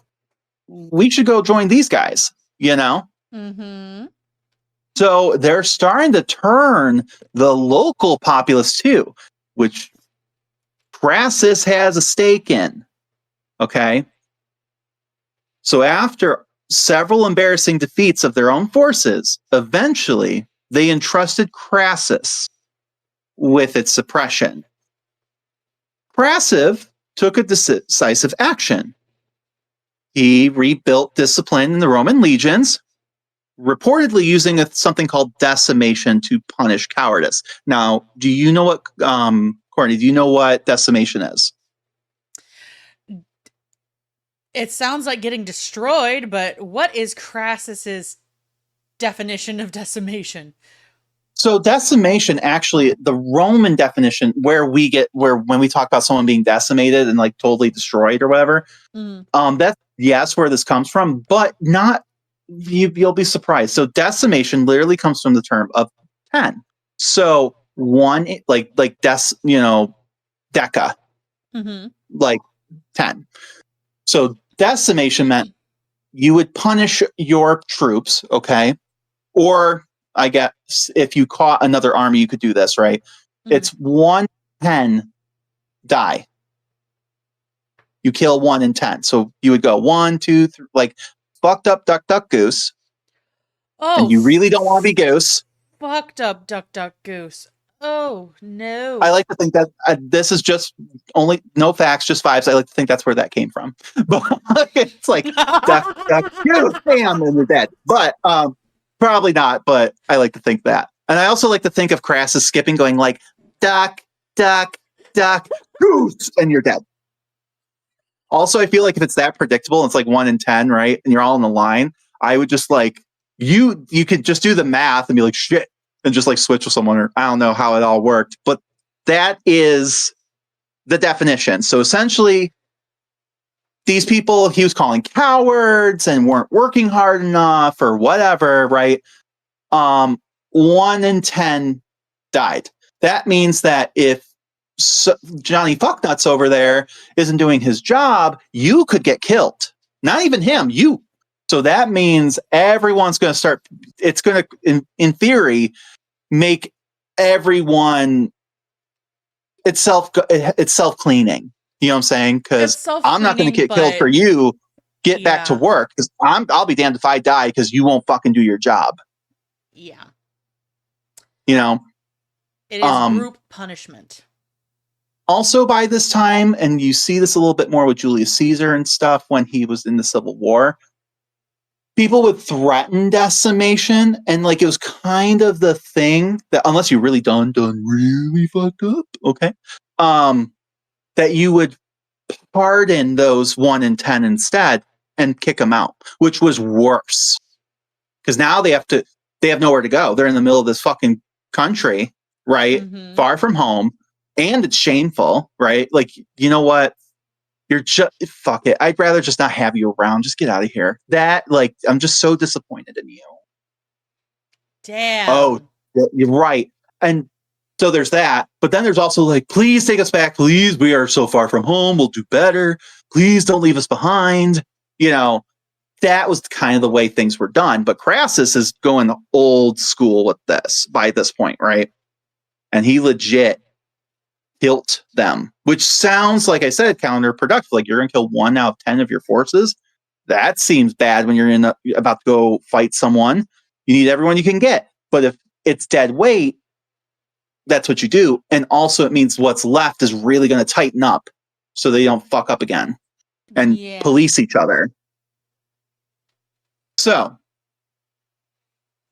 A: we should go join these guys,
B: Mm-hmm.
A: So they're starting to turn the local populace too, which Crassus has a stake in. Okay. So after several embarrassing defeats of their own forces, eventually they entrusted Crassus with its suppression. Crassus took a decisive action. He rebuilt discipline in the Roman legions, reportedly using something called decimation to punish cowardice. Now, do you know what, Courtney, do you know what decimation is?
B: It sounds like getting destroyed, but what is Crassus's definition of decimation?
A: So decimation, actually, the Roman definition, where when we talk about someone being decimated and like totally destroyed or whatever, that's where this comes from, but not. You'll be surprised. So decimation literally comes from the term of 10. So one, like deca, like 10. So decimation meant you would punish your troops, okay? Or I guess if you caught another army, you could do this, right? It's 1 10 die. You kill 1 in 10. So you would go 1, 2, 3, like fucked up duck, duck, goose.
B: Oh,
A: and you really don't want to be goose.
B: Fucked up duck, duck, goose. Oh, no.
A: I like to think that this is just no facts, just vibes. I like to think that's where that came from. But it's like, duck, duck, goose, bam, and you're dead. But probably not, but I like to think that. And I also like to think of Crassus skipping, going like, duck, duck, duck, goose, and you're dead. Also, I feel like if it's that predictable, it's like 1 in 10, right? And you're all in the line, I would just like, you could just do the math and be like, shit, and just like switch with someone, or I don't know how it all worked. But that is the definition. So essentially, these people he was calling cowards and weren't working hard enough or whatever, right? 1 in 10 died. That means that if Johnny Fucknuts over there isn't doing his job, you could get killed. Not even him, you. So that means everyone's going to start. It's going to, in theory, make everyone it's self-cleaning. You know what I'm saying? Because
B: It's
A: I'm not going to
B: self-cleaning,
A: get killed for
B: but
A: you. Get back to
B: yeah.
A: work because I'll be damned if I die because you won't fucking do your job.
B: Yeah.
A: You know.
B: It is group punishment.
A: Also, by this time, and you see this a little bit more with Julius Caesar and stuff when he was in the Civil War, people would threaten decimation, and like it was kind of the thing that unless you really done really fucked up, okay, that you would pardon those 1 in 10 instead and kick them out, which was worse because now they have nowhere to go. They're in the middle of this fucking country, right, far from home, and it's shameful, right? Like, you know what? You're just fuck it. I'd rather just not have you around. Just get out of here. That like I'm just so disappointed in you.
B: Damn.
A: Oh, you're right. And so there's that. But then there's also like, please take us back. Please, we are so far from home. We'll do better. Please don't leave us behind. You know, that was kind of the way things were done. But Crassus is going old school with this by this point, right? And he legit hilt them, which sounds, like I said, counterproductive. Like you're going to kill 1 out of 10 of your forces. That seems bad when you're about to go fight someone. You need everyone you can get. But if it's dead weight, that's what you do. And also it means what's left is really going to tighten up so they don't fuck up again and police each other. So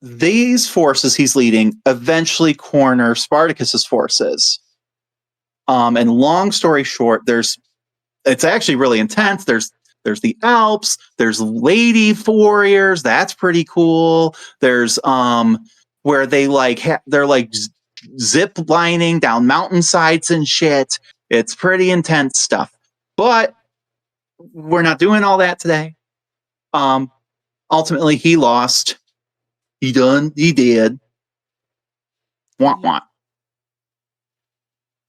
A: these forces he's leading eventually corner Spartacus's forces. And long story short, it's actually really intense. There's the Alps, there's lady warriors, that's pretty cool. There's where they like they're like zip lining down mountainsides and shit. It's pretty intense stuff. But we're not doing all that today. Ultimately he lost. He did. Want want.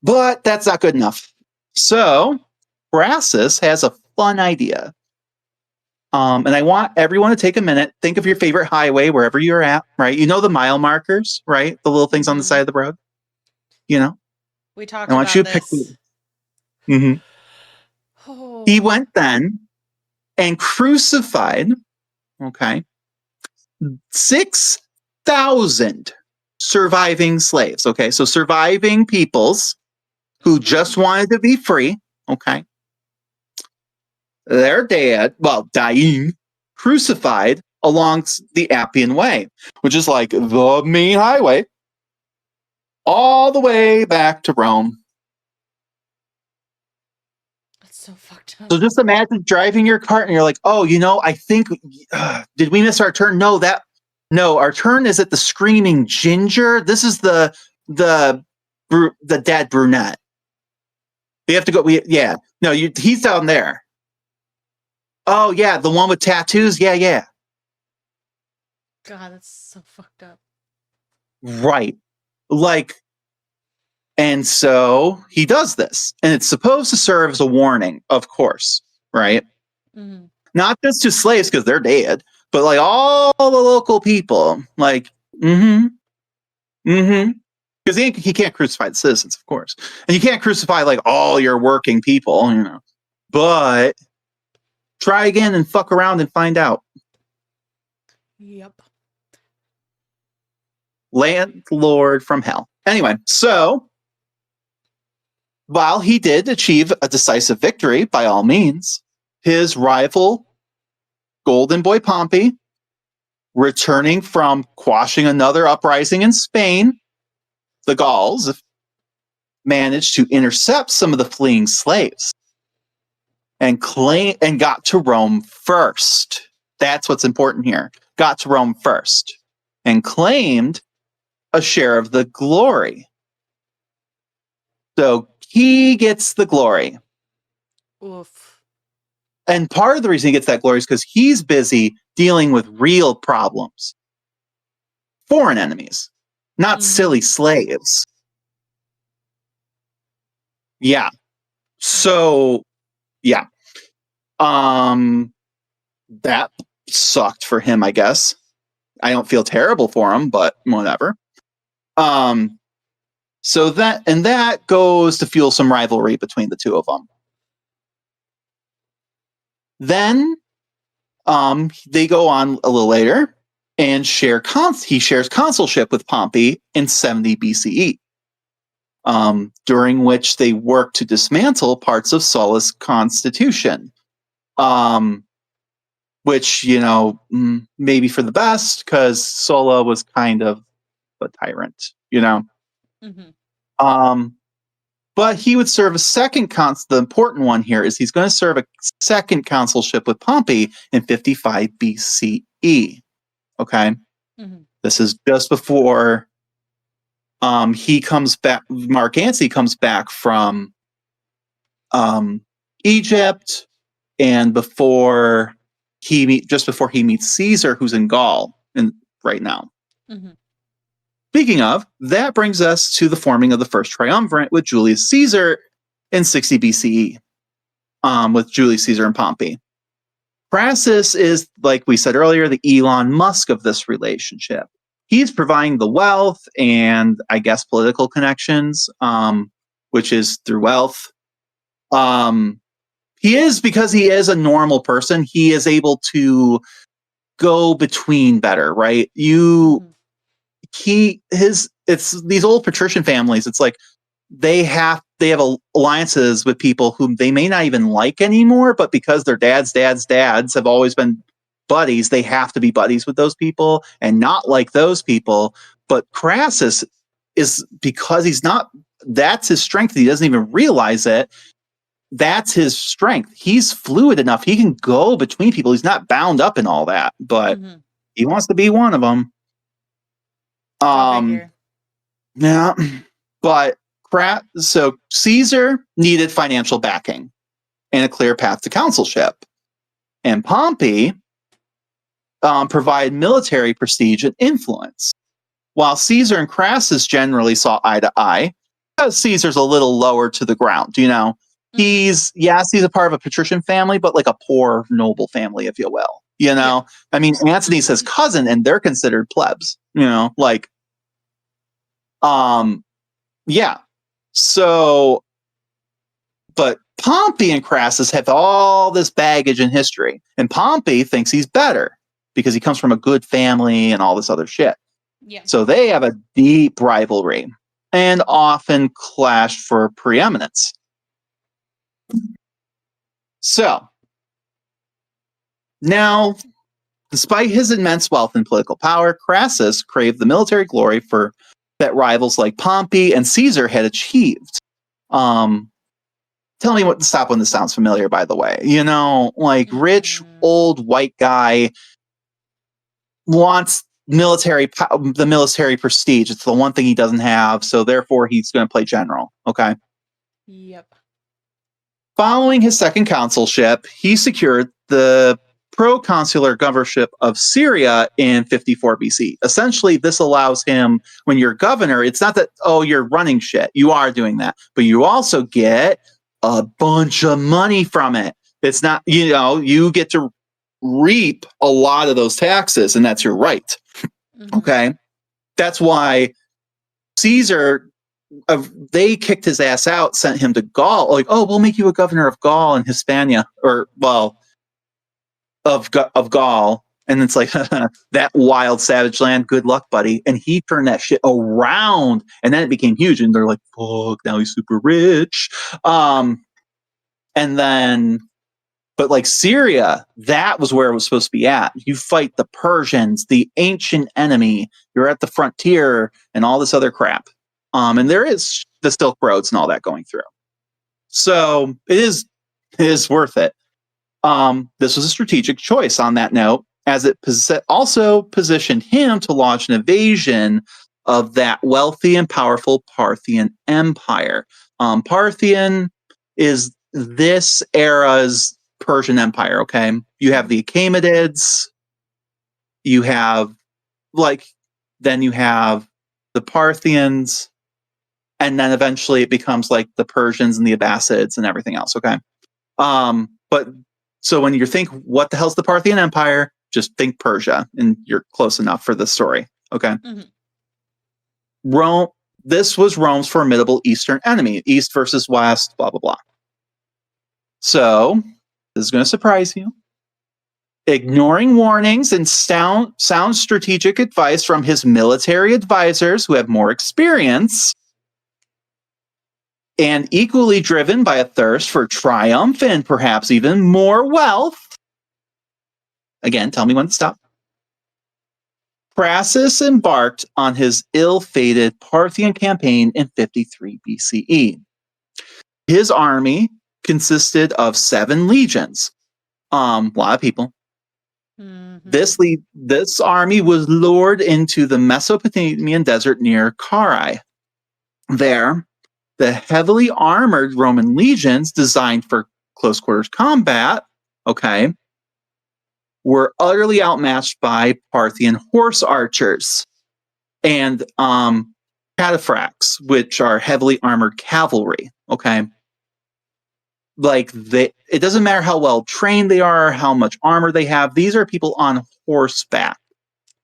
A: But that's not good enough. So Crassus has a fun idea. And I want everyone to take a minute, think of your favorite highway wherever you're at, right? You know the mile markers, right? The little things on the side of the road. You know?
B: We talked
A: I want
B: about
A: you to pick
B: this.
A: Oh. He went then and crucified, okay, 6,000 surviving slaves. Okay, so surviving peoples who just wanted to be free. Okay. They're dead, well, dying, crucified along the Appian Way, which is like the main highway, all the way back to Rome.
B: That's so fucked up.
A: So just imagine driving your cart and you're like, oh, you know, I think, did we miss our turn? No, our turn is at the Screaming Ginger. This is the dead brunette. We have to go. He's down there. Oh yeah, the one with tattoos. Yeah.
B: God, that's so fucked up.
A: Right. Like, and so he does this, and it's supposed to serve as a warning, of course, right? Mm-hmm. Not just to slaves because they're dead, but like all the local people, like, because he can't crucify the citizens, of course, and you can't crucify like all your working people, you know. But try again and fuck around and find out.
B: Yep.
A: Landlord from hell. Anyway, so while he did achieve a decisive victory, by all means, his rival, Golden Boy Pompey, returning from quashing another uprising in Spain, the Gauls, managed to intercept some of the fleeing slaves and got to Rome first. That's what's important here. Got to Rome first and claimed a share of the glory. So he gets the glory.
B: Oof.
A: And part of the reason he gets that glory is because he's busy dealing with real problems. Foreign enemies, not silly slaves. Yeah. So, yeah. That sucked for him, I guess. I don't feel terrible for him, but whatever. So that goes to fuel some rivalry between the two of them. Then they go on a little later and he shares consulship with Pompey in 70 BCE, during which they work to dismantle parts of Sulla's constitution, which, maybe for the best, because Sulla was kind of a tyrant, but he would serve a second the important one here is he's going to serve a second consulship with Pompey in 55 BCE. Okay. This is just before he comes back. Mark Antony comes back from Egypt, and just before he meets Caesar, who's in Gaul right now. Speaking of, that brings us to the forming of the first triumvirate with Julius Caesar in 60 BCE, with Julius Caesar and Pompey. Crassus is, like we said earlier, the Elon Musk of this relationship. He's providing the wealth and, I guess, political connections, which is through wealth. Because he is a normal person, he is able to go between better, right? It's these old patrician families. It's like they have alliances with people whom they may not even like anymore, but because their dads have always been buddies, they have to be buddies with those people and not like those people. But Crassus is, because that's his strength. He doesn't even realize it. That's his strength. He's fluid enough. He can go between people. He's not bound up in all that, but he wants to be one of them. Yeah, but so Caesar needed financial backing and a clear path to consulship, and Pompey provided military prestige and influence. While Caesar and Crassus generally saw eye to eye, because Caesar's a little lower to the ground, he's a part of a patrician family, but like a poor noble family, if you will. I mean, Antony's his cousin, and they're considered plebs. So, but Pompey and Crassus have all this baggage in history, and Pompey thinks he's better because he comes from a good family and all this other shit.
B: Yeah.
A: So they have a deep rivalry and often clash for preeminence. So now, despite his immense wealth and political power, Crassus craved the military glory that rivals like Pompey and Caesar had achieved. Tell me stop when this sounds familiar, by the way. Rich, old, white guy wants the military prestige. It's the one thing he doesn't have, so therefore he's going to play general. Okay?
B: Yep.
A: Following his second consulship, he secured the proconsular governorship of Syria in 54 BC. Essentially, this allows him, when you're governor, it's not that, you're running shit. You are doing that. But you also get a bunch of money from it. It's not, you get to reap a lot of those taxes, and that's your right. Okay? That's why Caesar, they kicked his ass out, sent him to Gaul. Like, we'll make you a governor of Gaul and Hispania, of Gaul. And it's like, that wild savage land, good luck, buddy. And he turned that shit around, and then it became huge, and they're like, fuck, now he's super rich. And then, but like Syria, that was where it was supposed to be at. You fight the Persians, the ancient enemy. You're at the frontier and all this other crap. And there is the Silk Roads and all that going through. So it is worth it. This was a strategic choice on that note, as it also positioned him to launch an invasion of that wealthy and powerful Parthian Empire. Parthian is this era's Persian Empire, okay? You have the Achaemenids, you have the Parthians, and then eventually it becomes like the Persians and the Abbasids and everything else, okay? But so when you think, what the hell's the Parthian Empire? Just think Persia, and you're close enough for the story, okay? Rome. This was Rome's formidable eastern enemy, east versus west, blah, blah, blah. So This is going to surprise you. Ignoring warnings and sound strategic advice from his military advisors who have more experience, and equally driven by a thirst for triumph and perhaps even more wealth. Again, tell me when to stop. Crassus embarked on his ill-fated Parthian campaign in 53 BCE. His army consisted of 7 legions. A lot of people.
B: Mm-hmm.
A: This army was lured into the Mesopotamian desert near Carrhae. There, the heavily armored Roman legions designed for close quarters combat, okay, were utterly outmatched by Parthian horse archers and cataphracts, which are heavily armored cavalry, okay? Like it doesn't matter how well trained they are, how much armor they have. These are people on horseback.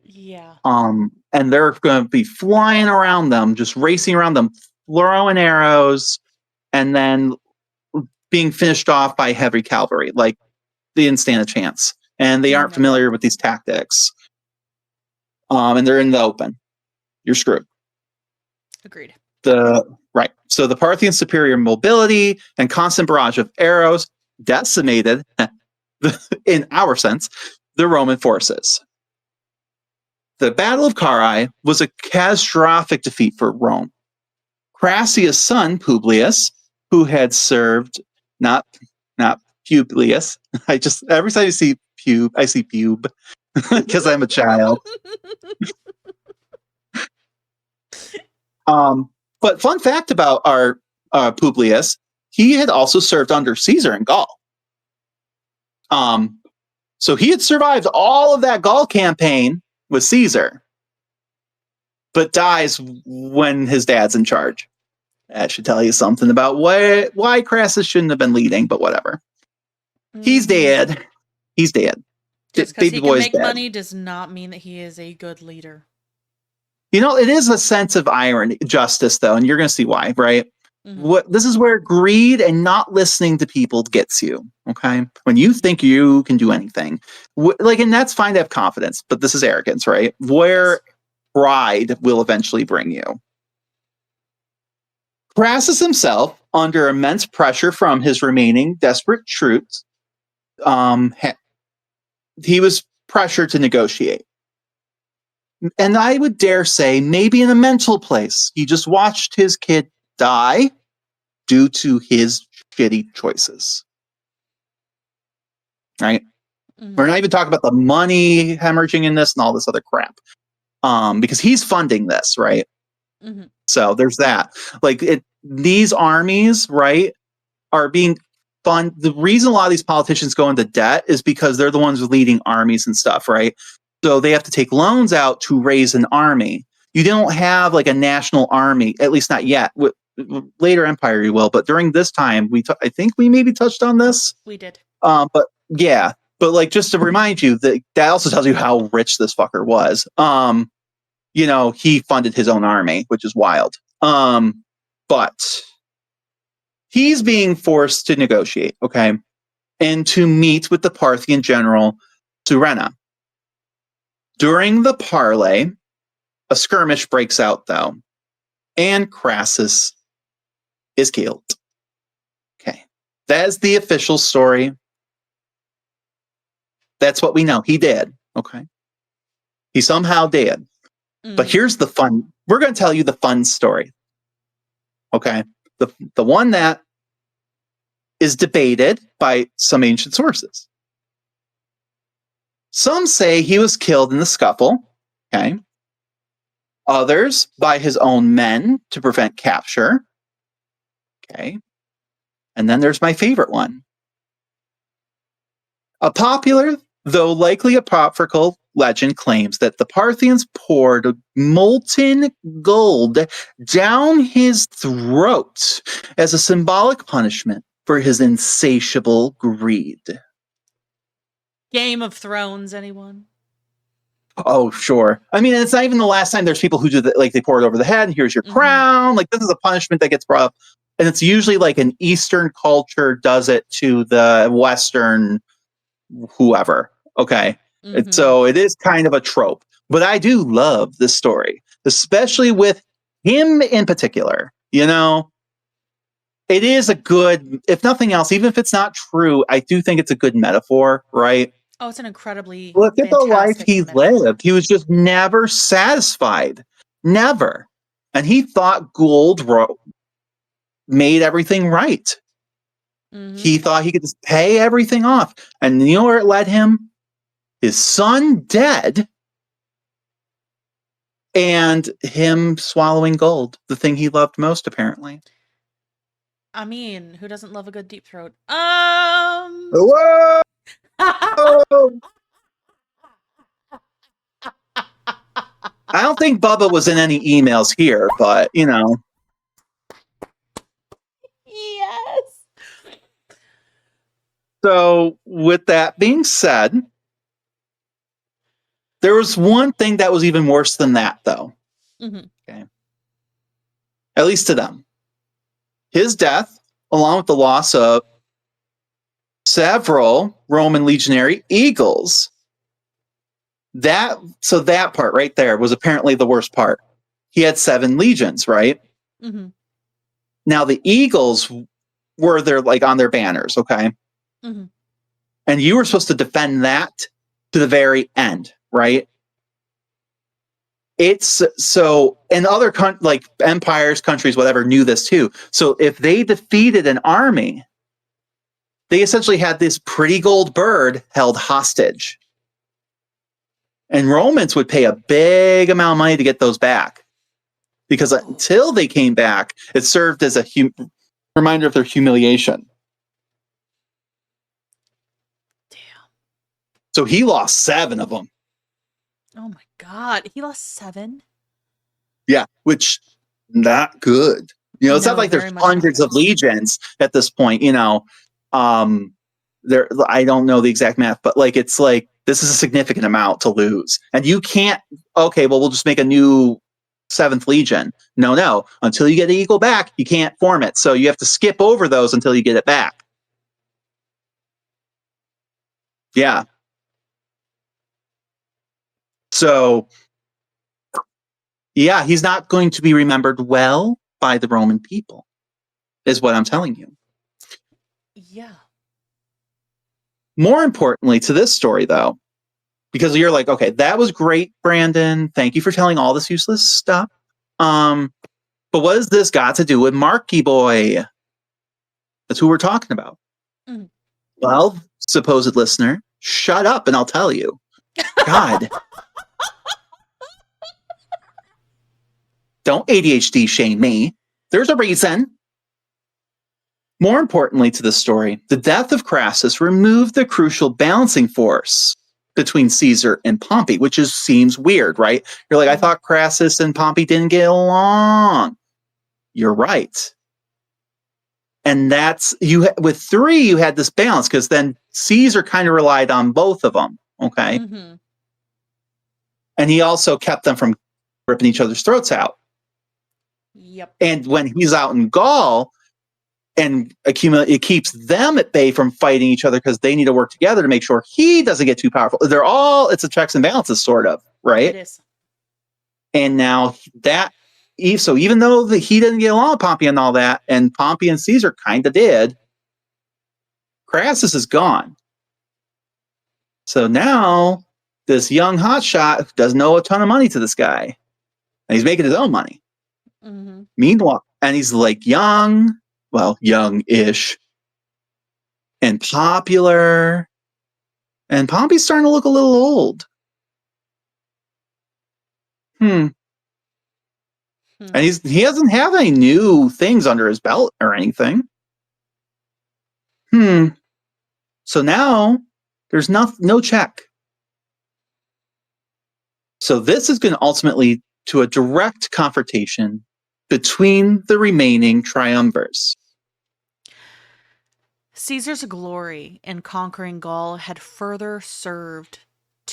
B: Yeah.
A: And they're going to be flying around them, just racing around them, throwing arrows, and then being finished off by heavy cavalry. Like they didn't stand a chance, and they aren't familiar with these tactics. And they're in the open. You're screwed.
B: Agreed.
A: Right. So the Parthian superior mobility and constant barrage of arrows decimated, in our sense, the Roman forces. The Battle of Carrhae was a catastrophic defeat for Rome. Crassius' son, Publius, who had served, not Publius. I just, every time I see pube, I see pube because I'm a child. But fun fact about our Publius, he had also served under Caesar in Gaul. So he had survived all of that Gaul campaign with Caesar, but dies when his dad's in charge. That should tell you something about why Crassus shouldn't have been leading, but whatever. Mm-hmm. He's dead. He's dead.
B: Just because he can make money does not mean that he is a good leader.
A: You know, it is a sense of irony, justice, though, and you're going to see why, right? Mm-hmm. This is where greed and not listening to people gets you, okay? When you think you can do anything. And that's fine to have confidence, but this is arrogance, right? Where pride will eventually bring you. Crassus himself, under immense pressure from his remaining desperate troops, he was pressured to negotiate. And I would dare say, maybe in a mental place, he just watched his kid die due to his shitty choices. Right? Mm-hmm. We're not even talking about the money hemorrhaging in this and all this other crap. Because he's funding this, right? Mm-hmm. So there's that. These armies, right, are being funded. The reason a lot of these politicians go into debt is because they're the ones leading armies and stuff, right? So they have to take loans out to raise an army. You don't have like a national army, at least not yet. With later empire you will, but during this time, I think we maybe touched on this.
B: We did.
A: But yeah, but just to remind you that also tells you how rich this fucker was. He funded his own army, which is wild. But he's being forced to negotiate, okay, and to meet with the Parthian general Surena. During the parley, a skirmish breaks out, though, and Crassus is killed. Okay, that is the official story. That's what we know. He did, okay? He somehow did. But here's the fun. We're going to tell you the fun story. Okay? The one that is debated by some ancient sources. Some say he was killed in the scuffle. Okay? Others by his own men to prevent capture. Okay? And then there's my favorite one. A popular, though likely apocryphal, legend claims that the Parthians poured molten gold down his throat as a symbolic punishment for his insatiable greed.
B: Game of Thrones, anyone?
A: Oh, sure. I mean, it's not even the last time there's people who do that, like they pour it over the head, and here's your crown. Like, this is a punishment that gets brought up and it's usually like an Eastern culture does it to the Western whoever. Okay. So it is kind of a trope, but I do love this story, especially with him in particular. It is a good, if nothing else, even if it's not true, I do think it's a good metaphor, right?
B: Oh, it's an incredibly
A: Look at the life
B: fantastic
A: he
B: metaphor.
A: lived. He was just never satisfied. Never. And he thought gold made everything right. He thought he could just pay everything off. And you know where it led him? His son dead and him swallowing gold, the thing he loved most, apparently.
B: I mean, who doesn't love a good deep throat?
A: Whoa! I don't think Bubba was in any emails here, but
B: Yes.
A: So, with that being said, there was one thing that was even worse than that, though. Okay. At least to them. His death, along with the loss of several Roman legionary eagles. That part right there was apparently the worst part. He had 7 legions, right? Now the eagles were there like on their banners, okay? And you were supposed to defend that to the very end, right? It's so, and other like empires, countries, whatever, knew this too. So if they defeated an army, they essentially had this pretty gold bird held hostage. And Romans would pay a big amount of money to get those back. Because until they came back, it served as a reminder of their humiliation.
B: Damn.
A: So he lost 7 of them.
B: Oh my God. He lost 7?
A: Yeah, which not good. It's
B: No,
A: not like there's
B: very much
A: hundreds
B: not
A: of legions at this point, there, I don't know the exact math, but like it's like this is a significant amount to lose. And you can't, okay, well, we'll just make a new 7th Legion. No. Until you get the eagle back, you can't form it. So you have to skip over those until you get it back. Yeah. So, yeah, he's not going to be remembered well by the Roman people, is what I'm telling you.
B: Yeah. More
A: importantly to this story, though, because you're like, okay, that was great, Brandon. Thank you for telling all this useless stuff. But what has this got to do with Marky Boy? That's who we're talking about. Well, supposed listener, shut up and I'll tell you. God. Don't ADHD shame me. There's a reason. More importantly to the story, the death of Crassus removed the crucial balancing force between Caesar and Pompey, which seems weird, right? You're like, I thought Crassus and Pompey didn't get along. You're right. And that's with 3, you had this balance because then Caesar kind of relied on both of them. Okay. And he also kept them from ripping each other's throats out.
B: Yep. And
A: when he's out in Gaul and it keeps them at bay from fighting each other because they need to work together to make sure he doesn't get too powerful. It's a checks and balances, sort of, right?
B: It is. And
A: now so even though he didn't get along with Pompey and all that, and Pompey and Caesar kind of did, Crassus is gone. So now this young hotshot doesn't owe a ton of money to this guy, and he's making his own money. Meanwhile, and he's like young-ish, and popular, and Pompey's starting to look a little old. And he doesn't have any new things under his belt or anything. So now there's no check. So this is going to ultimately to a direct confrontation between the remaining triumvirs.
B: Caesar's glory in conquering Gaul had further served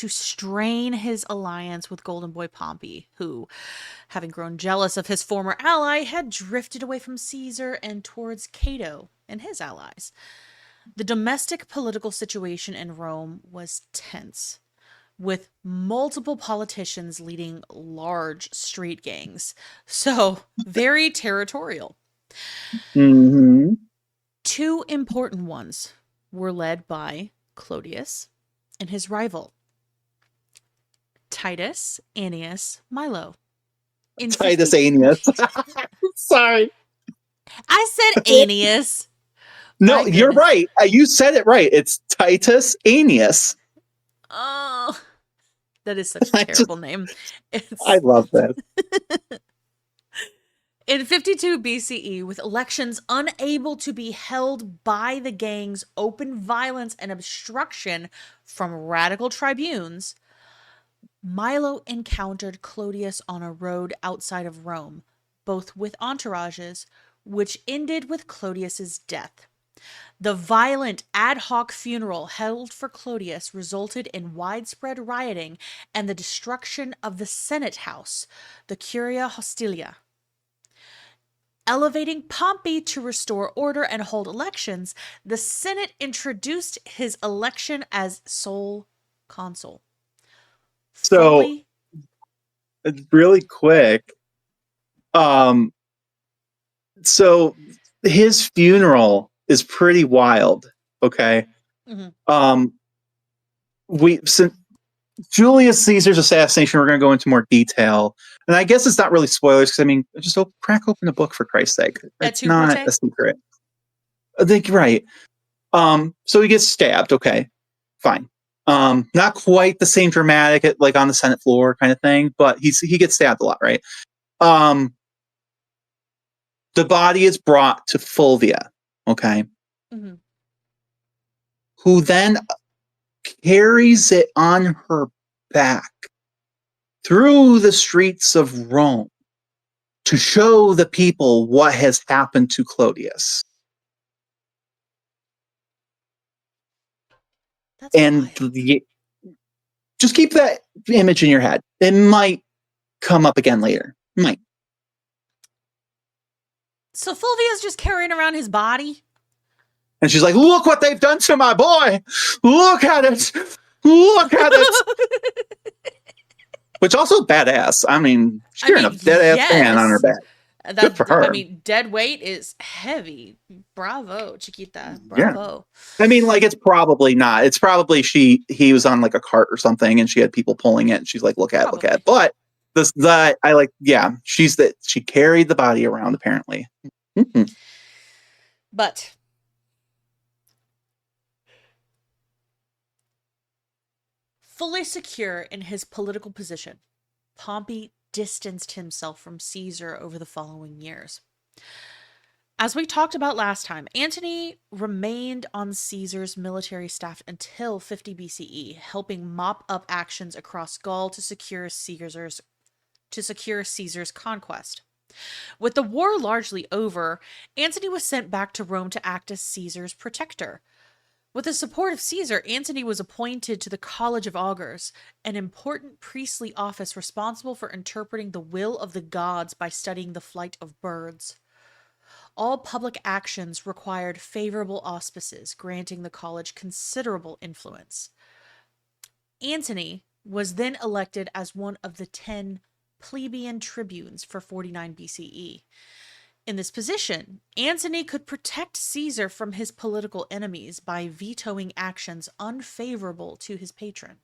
B: to strain his alliance with Golden Boy Pompey, who, having grown jealous of his former ally, had drifted away from Caesar and towards Cato and his allies. The domestic political situation in Rome was tense, with multiple politicians leading large street gangs. So, very territorial.
A: Mm-hmm.
B: Two important ones were led by Clodius and his rival, Titus Annius Milo. In
A: Titus
B: 50
A: Aeneas. Sorry.
B: I said Annius.
A: No,
B: My
A: you're
B: goodness.
A: right. You said it right. It's Titus Aeneas.
B: Oh, that is such a
A: I
B: terrible name.
A: I
B: It's
A: love that.
B: in 52 BCE, with elections unable to be held by the gangs, open violence and obstruction from radical tribunes, Milo encountered Clodius on a road outside of Rome, both with entourages, which ended with Clodius's death. The violent ad hoc funeral held for Clodius resulted in widespread rioting and the destruction of the Senate House, the Curia Hostilia. Elevating Pompey to restore order and hold elections, the Senate introduced his election as sole consul.
A: So
B: Fully,
A: really quick. Um, so his funeral is pretty wild. Okay.
B: Mhm.
A: Since Julius Caesar's assassination, we're going to go into more detail, and I guess it's not really spoilers because I mean, just crack open a book for Christ's sake.
B: That's
A: It's
B: your
A: not
B: forte?
A: a secret. I think you're right. So he gets stabbed. Okay, fine. Not quite the same dramatic, like on the Senate floor kind of thing, but he gets stabbed a lot, right? Um, the body is brought to Fulvia, okay,
B: Mhm.
A: who then carries it on her back through the streets of Rome to show the people what has happened to Clodius.
B: That's
A: And
B: wild.
A: just keep that image in your head. It might come up again later. Might.
B: So Fulvia's just carrying around his body?
A: And she's like, look what they've done to my boy. Look at it. Look at it. Which also badass. I mean, she's
B: I
A: carrying
B: mean,
A: a dead ass man on her
B: yes.
A: back. Good for her.
B: I mean, dead weight is heavy. Bravo, Chiquita.
A: Yeah.
B: Bravo.
A: I mean, like, it's probably not. It's probably he was on like a cart or something and she had people pulling it and she's like, look at, look
B: Probably.
A: at. But that I like, yeah, she carried the body around apparently. Mm-hmm.
B: But fully secure in his political position, Pompey distanced himself from Caesar over the following years. As we talked about last time, Antony remained on Caesar's military staff until 50 BCE, helping mop up actions across Gaul to secure Caesar's conquest. With the war largely over, Antony was sent back to Rome to act as Caesar's protector. With the support of Caesar, Antony was appointed to the College of Augurs, an important priestly office responsible for interpreting the will of the gods by studying the flight of birds. All public actions required favorable auspices, granting the college considerable influence. Antony was then elected as one of the 10 plebeian tribunes for 49 BCE. In this position, Antony could protect Caesar from his political enemies by vetoing actions unfavorable to his patron.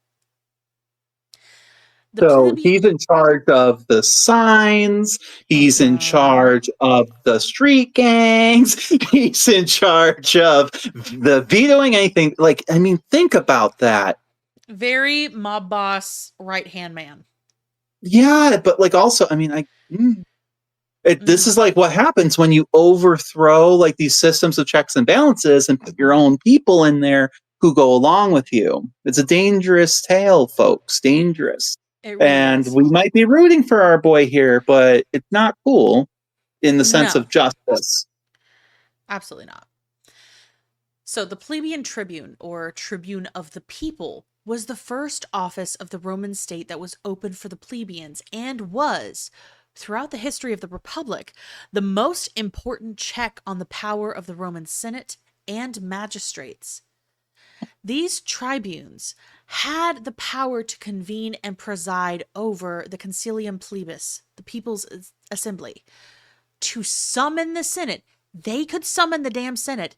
A: So he's in charge of the signs. He's in charge of the street gangs. He's in charge of the vetoing anything. Like, I mean, think about that.
B: Very mob boss, right-hand man.
A: Yeah, but like also, I mean, this is like what happens when you overthrow like these systems of checks and balances and put your own people in there who go along with you. It's a dangerous tale, folks. Dangerous.
B: It really is.
A: We might be rooting for our boy here, but it's not cool in the sense
B: No.
A: of justice.
B: Absolutely not. So the plebeian tribune, or tribune of the people, was the first office of the Roman state that was open for the plebeians and was, throughout the history of the Republic, the most important check on the power of the Roman Senate and magistrates. These tribunes had the power to convene and preside over the concilium plebis, the people's assembly, to summon the Senate. They could summon the damn Senate.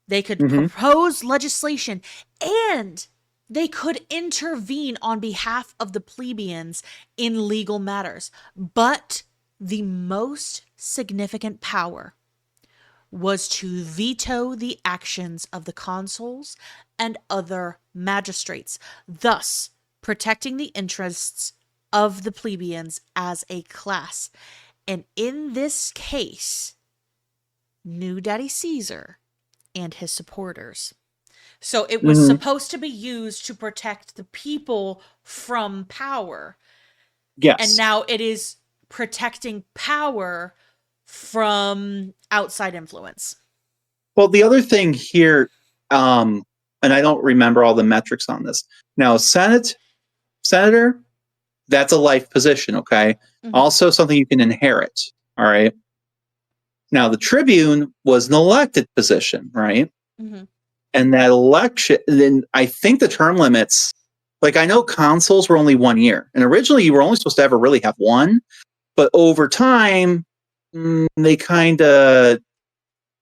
B: They could propose legislation, and they could intervene on behalf of the plebeians in legal matters. But the most significant power was to veto the actions of the consuls and other magistrates, thus protecting the interests of the plebeians as a class. And in this case, New Daddy Caesar and his supporters. So it was supposed to be used to protect the people from power.
A: Yes.
B: And now it is protecting power from outside influence.
A: Well, the other thing here, and I don't remember all the metrics on this. Now, senator, that's a life position, okay? Also something you can inherit, all right? Now, the tribune was an elected position, right? And that election, then I think the term limits, like I know consuls were only 1 year. And originally you were only supposed to ever really have one. But over time, they kind of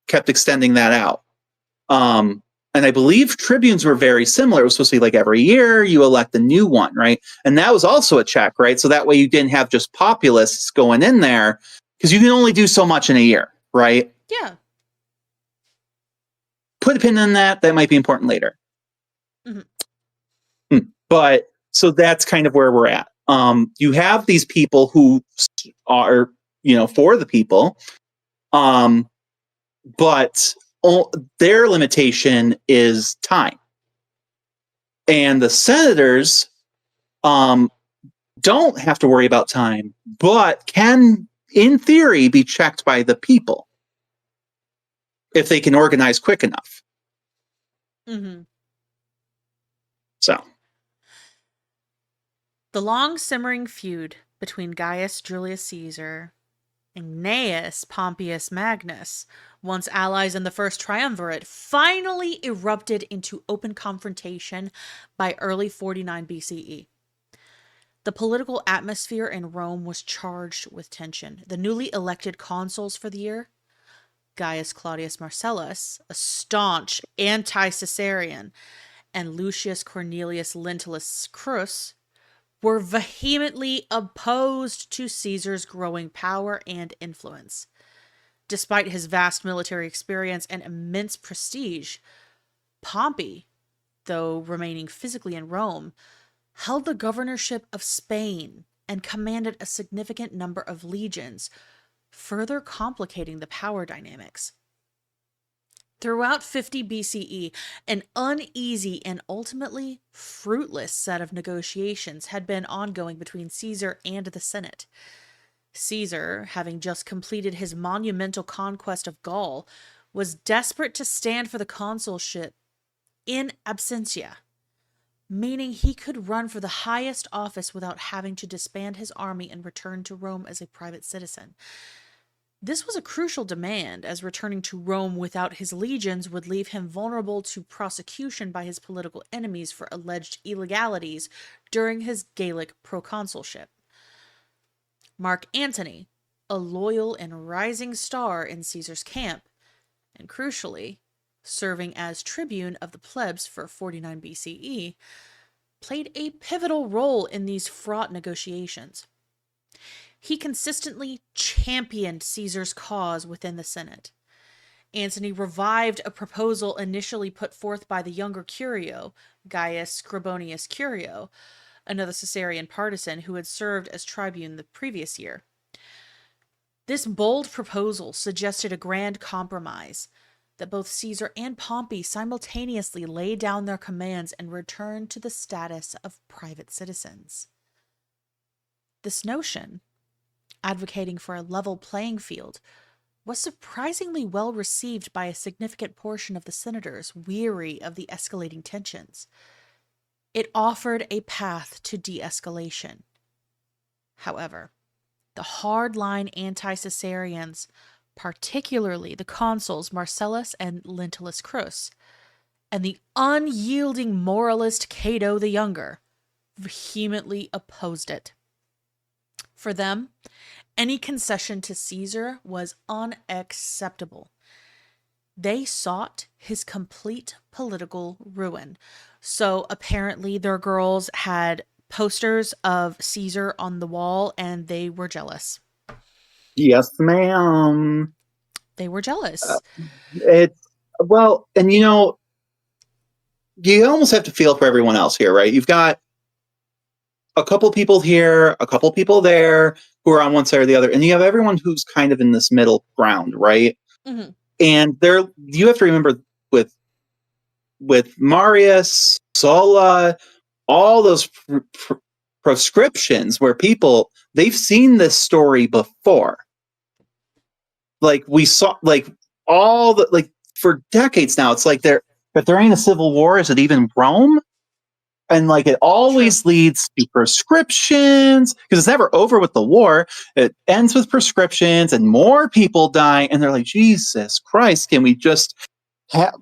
A: kept extending that out. And I believe tribunes were very similar. It was supposed to be like every year you elect a new one, right? And that was also a check, right? So that way you didn't have just populists going in there, because you can only do so much in a year, right?
B: Yeah.
A: Put a pin in that. That might be important later. But so that's kind of where we're at. You have these people who are, for the people, but their limitation is time. And the senators don't have to worry about time, but can, in theory, be checked by the people if they can organize quick enough. So.
B: The long simmering feud between Gaius Julius Caesar and Gnaeus Pompeius Magnus, once allies in the First Triumvirate, finally erupted into open confrontation by early 49 BCE. The political atmosphere in Rome was charged with tension. The newly elected consuls for the year, Gaius Claudius Marcellus, a staunch anti-Caesarian, and Lucius Cornelius Lentulus Crus, were vehemently opposed to Caesar's growing power and influence. Despite his vast military experience and immense prestige, Pompey, though remaining physically in Rome, held the governorship of Spain and commanded a significant number of legions, further complicating the power dynamics. Throughout 50 BCE, an uneasy and ultimately fruitless set of negotiations had been ongoing between Caesar and the Senate. Caesar, having just completed his monumental conquest of Gaul, was desperate to stand for the consulship in absentia, meaning he could run for the highest office without having to disband his army and return to Rome as a private citizen. This was a crucial demand, as returning to Rome without his legions would leave him vulnerable to prosecution by his political enemies for alleged illegalities during his Gallic proconsulship. Mark Antony, a loyal and rising star in Caesar's camp, and crucially, serving as tribune of the plebs for 49 BCE, played a pivotal role in these fraught negotiations. He consistently championed Caesar's cause within the Senate. Antony revived a proposal initially put forth by the younger Curio, Gaius Scribonius Curio, another Caesarian partisan who had served as tribune the previous year. This bold proposal suggested a grand compromise, that both Caesar and Pompey simultaneously lay down their commands and return to the status of private citizens. This notion, advocating for a level playing field, was surprisingly well received by a significant portion of the senators weary of the escalating tensions. It offered a path to de escalation. However, the hardline anti Caesarians, particularly the consuls Marcellus and Lentulus Crus, and the unyielding moralist Cato the Younger, vehemently opposed it. For them, any concession to Caesar was unacceptable. They sought his complete political ruin. So apparently, their girls had posters of Caesar on the wall and they were jealous.
A: Yes, ma'am.
B: They were
A: Uh,
B: jealous.
A: it's well, and you almost have to feel for everyone else here, right? You've got a couple people here, a couple people there who are on one side or the other, and you have everyone who's kind of in this middle ground, right?
B: Mm-hmm.
A: And you have to remember with Marius, Sulla, all those proscriptions where people they've seen this story before. Like we saw, like all the like for decades now. It's like if there ain't a civil war, is it even Rome? And like it always leads to prescriptions because it's never over with the war. It ends with prescriptions and more people die. And they're like, Jesus Christ, can we just have?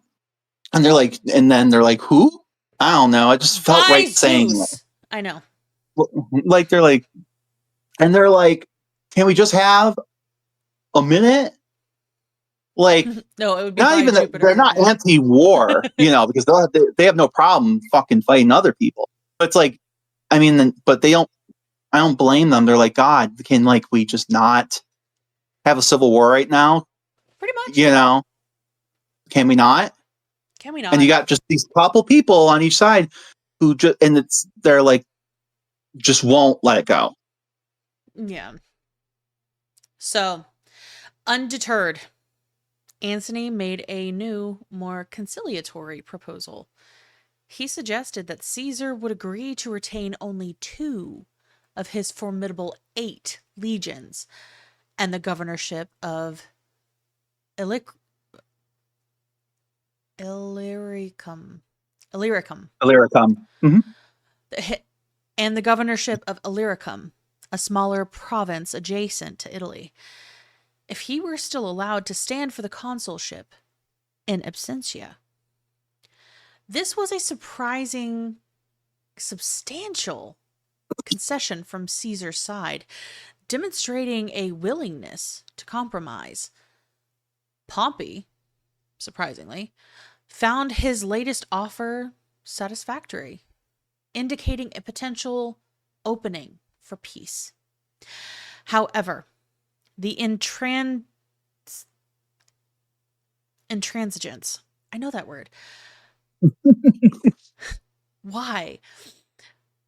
A: And they're like, and then they're like, who? I don't know. I just felt
B: By
A: right saying it.
B: Zeus! I know.
A: Like they're like, and they're like, can we just have a minute? Like,
B: No, it would be
A: not
B: by
A: even that
B: Jupiter.
A: they're not anti-war, because they have no problem fucking fighting other people. But it's like, I mean, but they don't. I don't blame them. They're like, God, can like we just not have a civil war right now?
B: Pretty much.
A: Can we not?
B: Can we not?
A: And you got just these couple people on each side who they're like, just won't let it go.
B: Yeah. So, undeterred, Antony made a new, more conciliatory proposal. He suggested that Caesar would agree to retain only 2 of his formidable 8 legions and the governorship of Illyricum.
A: Illyricum. Mm-hmm.
B: And the governorship of Illyricum, a smaller province adjacent to Italy, if he were still allowed to stand for the consulship in absentia. This was a substantial concession from Caesar's side, demonstrating a willingness to compromise. Pompey, surprisingly, found his latest offer satisfactory, indicating a potential opening for peace. However, the intransigence, I know that word. Why?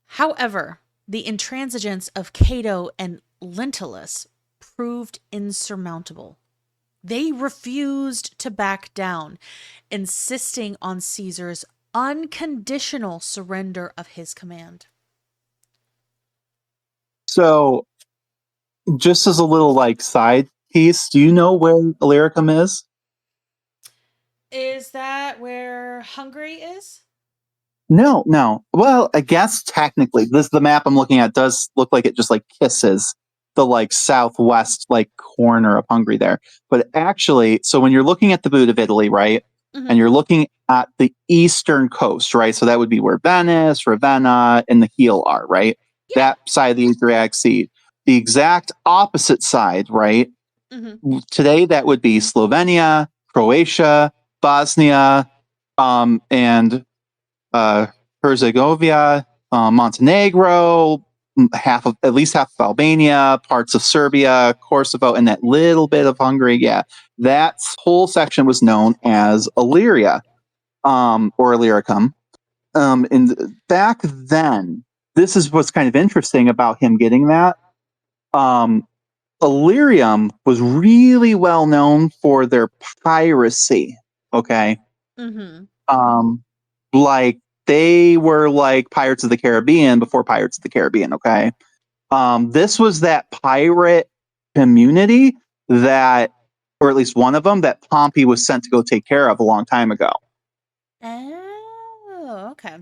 B: However, the intransigence of Cato and Lentulus proved insurmountable. They refused to back down, insisting on Caesar's unconditional surrender of his command.
A: So, just as a little like side piece, do you know where Illyricum is?
B: Is that where Hungary is?
A: No, no. Well, I guess technically, the map I'm looking at does look like it just like kisses the like southwest like corner of Hungary there. But actually, so when you're looking at the boot of Italy, right, and you're looking at the eastern coast, right, so that would be where Venice, Ravenna, and the heel are, right?
B: Yeah.
A: That side of the Adriatic Sea. The exact opposite side, right? Today, that would be Slovenia, Croatia, Bosnia, and Herzegovina, Montenegro, at least half of Albania, parts of Serbia, Kosovo, and that little bit of Hungary. Yeah, that whole section was known as Illyria, or Illyricum. And back then, this is what's kind of interesting about him getting that. Illyrium was really well known for their piracy. Okay. Like they were like Pirates of the Caribbean before Pirates of the Caribbean. Okay. This was that pirate community that, or at least one of them, that Pompey was sent to go take care of a long time ago.
B: Oh, okay.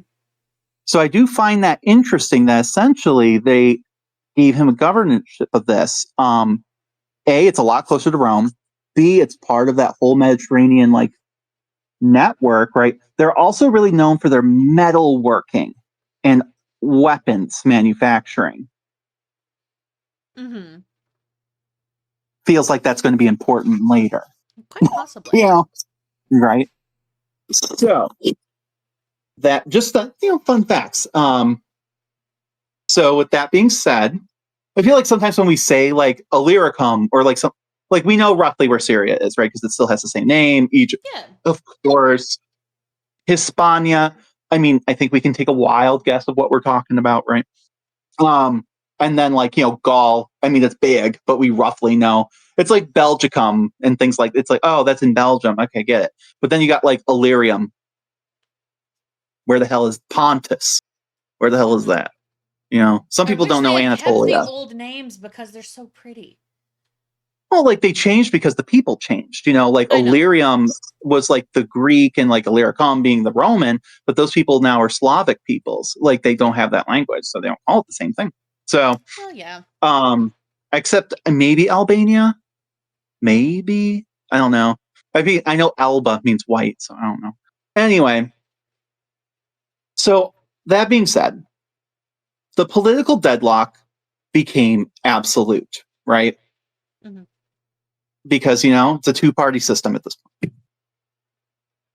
A: So I do find that interesting that essentially they gave him a governorship of this. A, it's a lot closer to Rome. B, it's part of that whole Mediterranean like network, right? They're also really known for their metal working and weapons manufacturing.
B: Mm-hmm.
A: Feels like that's going to be important later.
B: Quite possibly.
A: Yeah. Right. So that just fun facts. So with that being said, I feel like sometimes when we say like Illyricum or like some like we know roughly where Syria is, right? Because it still has the same name. Egypt,
B: Yeah.
A: of course. Hispania. I mean, I think we can take a wild guess of what we're talking about, right? And then like Gaul. I mean, it's big, but we roughly know. It's like Belgicum and things like it's like, oh, that's in Belgium. Okay, get it. But then you got like Illyrium. Where the hell is Pontus? Where the hell is that? Some
B: I
A: people
B: wish
A: don't
B: they
A: know
B: had kept the
A: Anatolia.
B: old names because they're so pretty.
A: Well, like they changed because the people changed. Like
B: I know.
A: Illyrium was like the Greek and like Illyricum being the Roman, but those people now are Slavic peoples. Like they don't have that language, so they don't call it the same thing. So,
B: Well, yeah.
A: except maybe Albania, maybe I don't know. I know Alba means white, so I don't know. Anyway, so that being said, the political deadlock became absolute, right?
B: Mm-hmm.
A: Because it's a two-party system at this point.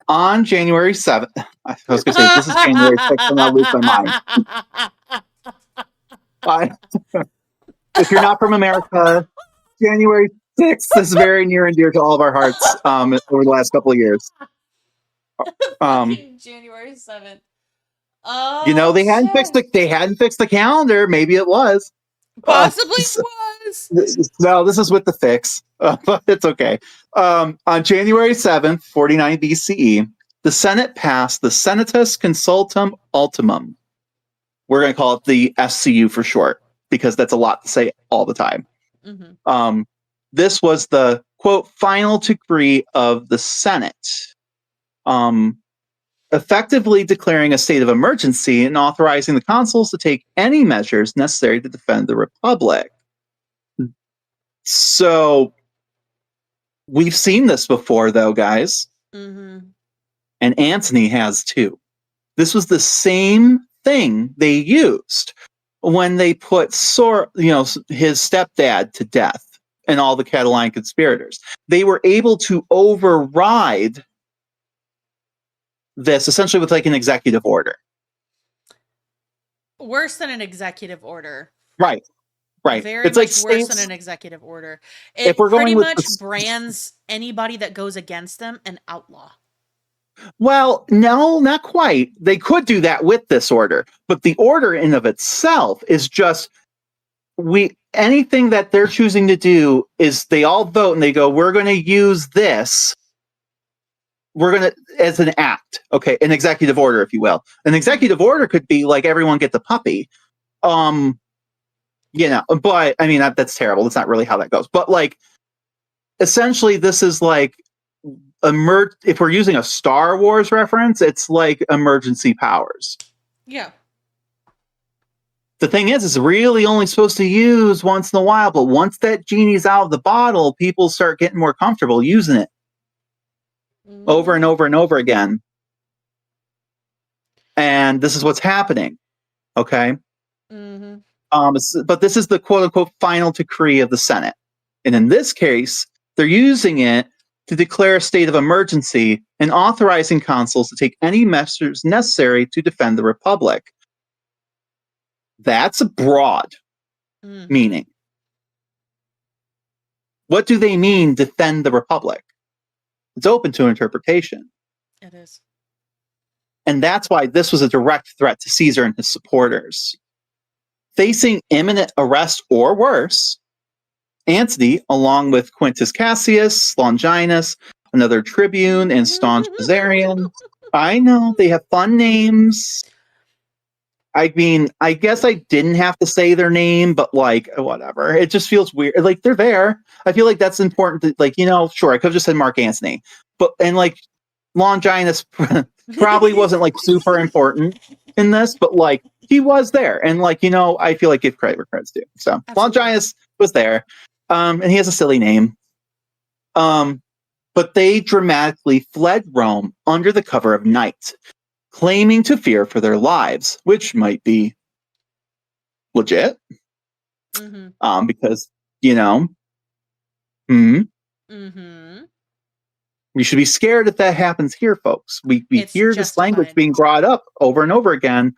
A: On January 7th, I was going to say this is January 6th, and I'll lose my mind. If you're not from America, January 6th is very near and dear to all of our hearts over the last couple of years.
B: Fucking January 7th. Oh,
A: They hadn't fixed the calendar. Maybe it was.
B: Possibly was.
A: No, this is with the fix, but it's okay. On January 7th, 49 BCE, the Senate passed the Senatus Consultum Ultimum. We're going to call it the SCU for short, because that's a lot to say all the time.
B: Mm-hmm.
A: This was the, quote, final decree of the Senate, effectively declaring a state of emergency and authorizing the consuls to take any measures necessary to defend the Republic. So we've seen this before, though, guys.
B: Mm-hmm.
A: And Antony has too. This was the same thing they used when they put his stepdad to death and all the Catalan conspirators. They were able to override this essentially with like an executive order.
B: Worse than an executive order.
A: Right.
B: Very
A: it's
B: much
A: like
B: worse
A: states,
B: than an executive order.
A: if
B: It
A: we're
B: pretty
A: going with
B: much brands anybody that goes against them an outlaw.
A: Well, no, not quite. They could do that with this order, but the order in of itself is just anything that they're choosing to do is they all vote and they go, we're going to use this. We're going to, as an act, okay, an executive order, if you will. An executive order could be like everyone gets a puppy. But I mean, that's terrible. That's not really how that goes. But like, essentially, this is like, if we're using a Star Wars reference, it's like emergency powers.
B: Yeah.
A: The thing is, it's really only supposed to use once in a while, but once that genie's out of the bottle, people start getting more comfortable using it over and over and over again. And this is what's happening. Okay.
B: Mm-hmm.
A: But this is the quote unquote final decree of the Senate. And in this case, they're using it to declare a state of emergency and authorizing consuls to take any measures necessary to defend the Republic. That's a broad meaning. What do they mean, defend the Republic? It's open to interpretation.
B: It is.
A: And that's why this was a direct threat to Caesar and his supporters. Facing imminent arrest or worse, Antony, along with Quintus Cassius, Longinus, another tribune, and staunch Caesarian. I know, they have fun names. I mean, I guess I didn't have to say their name, but like, whatever. It just feels weird. Like, they're there. I feel like that's important to, like, sure, I could have just said Mark Antony. And like, Longinus probably wasn't like super important. in this, but like he was there, and like I feel like give credit where credit's due. So
B: Absolutely.
A: Longinus was there, and he has a silly name. But they dramatically fled Rome under the cover of night, claiming to fear for their lives, which might be legit, because we should be scared if that happens here, folks. We
B: It's
A: hear this language
B: justified.
A: being brought up over and over again.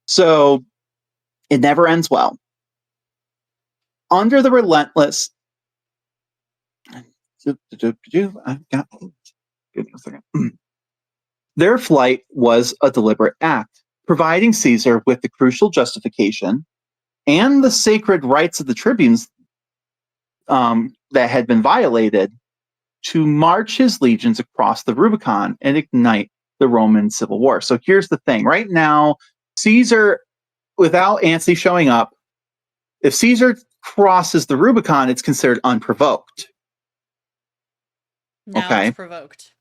A: So it never ends well. Under the relentless. Their flight was a deliberate act, providing Caesar with the crucial justification and the sacred rights of the tribunes that had been violated to march his legions across the Rubicon and ignite the Roman civil war. So here's the thing. Right now, Caesar, without Antony showing up, if Caesar crosses the Rubicon, it's considered unprovoked.
B: Now it's provoked.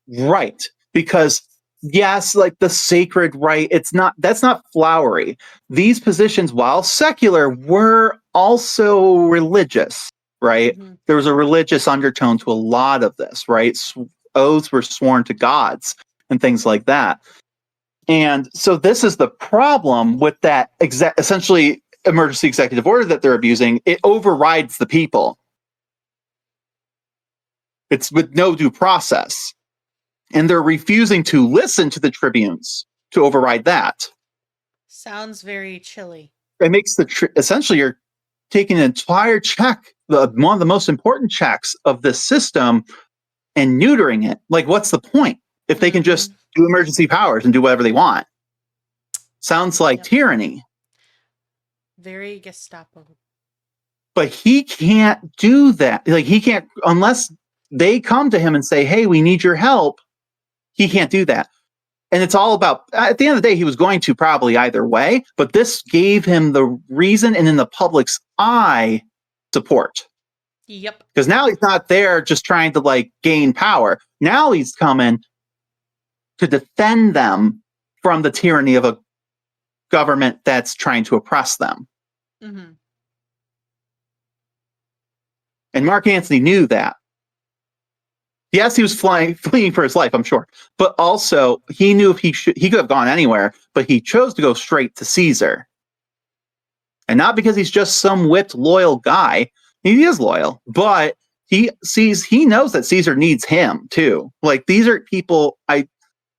A: Right. Because yes, like the sacred right, that's not flowery. These positions, while secular, were also religious, right? There was a religious undertone to a lot of this, right? Oaths were sworn to gods and things like that. And so this is the problem with that essentially emergency executive order that they're abusing. It overrides the people. It's with no due process. And they're refusing to listen to the tribunes to override that.
B: Sounds very chilly.
A: It makes essentially you're taking an entire check, one of the most important checks of this system, and neutering it. Like, what's the point if they can just do emergency powers and do whatever they want? Sounds like tyranny.
B: Very Gestapo.
A: But he can't do that. Like, he can't, unless they come to him and say, hey, we need your help. He can't do that. And it's all about, at the end of the day, he was going to probably either way, but this gave him the reason and in the public's eye support.
B: Yep.
A: Because now he's not there just trying to like gain power. Now he's coming to defend them from the tyranny of a government that's trying to oppress them. And Mark Antony knew that. Yes, he was fleeing for his life, I'm sure. But also, he knew if he could have gone anywhere, but he chose to go straight to Caesar. And not because he's just some whipped, loyal guy. He is loyal, but he knows that Caesar needs him, too. Like, these are people,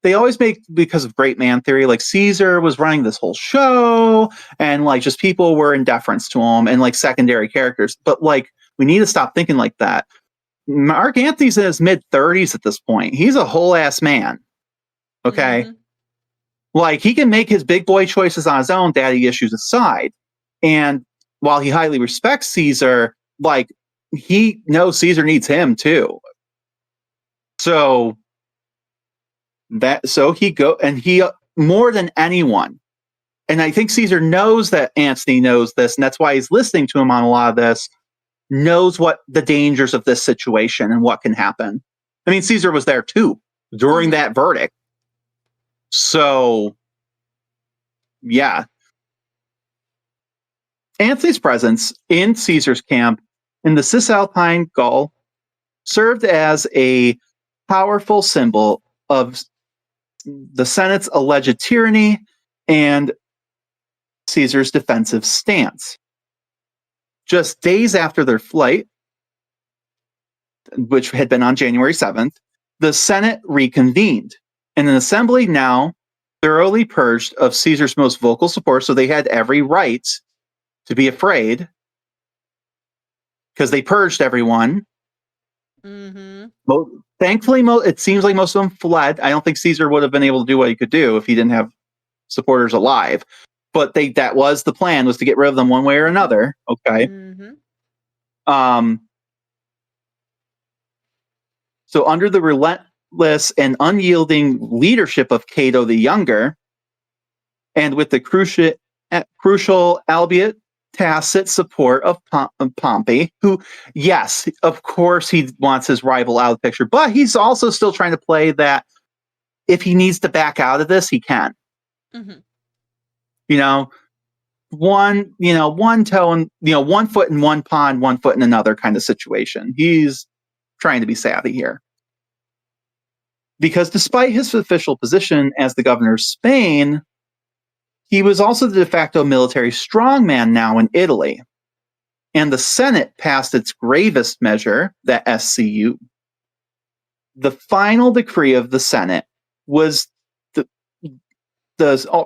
A: they always make, because of great man theory, like Caesar was running this whole show, and like just people were in deference to him, and like secondary characters. But like, we need to stop thinking like that. Mark Antony's in his mid-30s at this point. He's a whole ass man. Okay? Like, he can make his big boy choices on his own, daddy issues aside. And while he highly respects Caesar, like, he knows Caesar needs him too. So he more than anyone, and I think Caesar knows that Antony knows this, and that's why he's listening to him on a lot of this, knows what the dangers of this situation and what can happen. I mean, Caesar was there too during that verdict. So, yeah. Antony's presence in Caesar's camp in the Cisalpine Gaul served as a powerful symbol of the Senate's alleged tyranny and Caesar's defensive stance. Just days after their flight, which had been on January 7th, the Senate reconvened, and an assembly now thoroughly purged of Caesar's most vocal support, so they had every right to be afraid, because they purged everyone. Thankfully, it seems like most of them fled. I don't think Caesar would have been able to do what he could do if he didn't have supporters alive. But that was the plan, was to get rid of them one way or another. Okay. So under the relentless and unyielding leadership of Cato the Younger, and with the crucial, albeit tacit support of Pompey, who, yes, of course, he wants his rival out of the picture, but he's also still trying to play that if he needs to back out of this, he can.
B: Mm-hmm.
A: You know, one toe in, 1 foot in one pond, 1 foot in another kind of situation. He's trying to be savvy here. Because despite his official position as the governor of Spain, he was also the de facto military strongman now in Italy. And the Senate passed its gravest measure, the SCU. The final decree of the Senate was the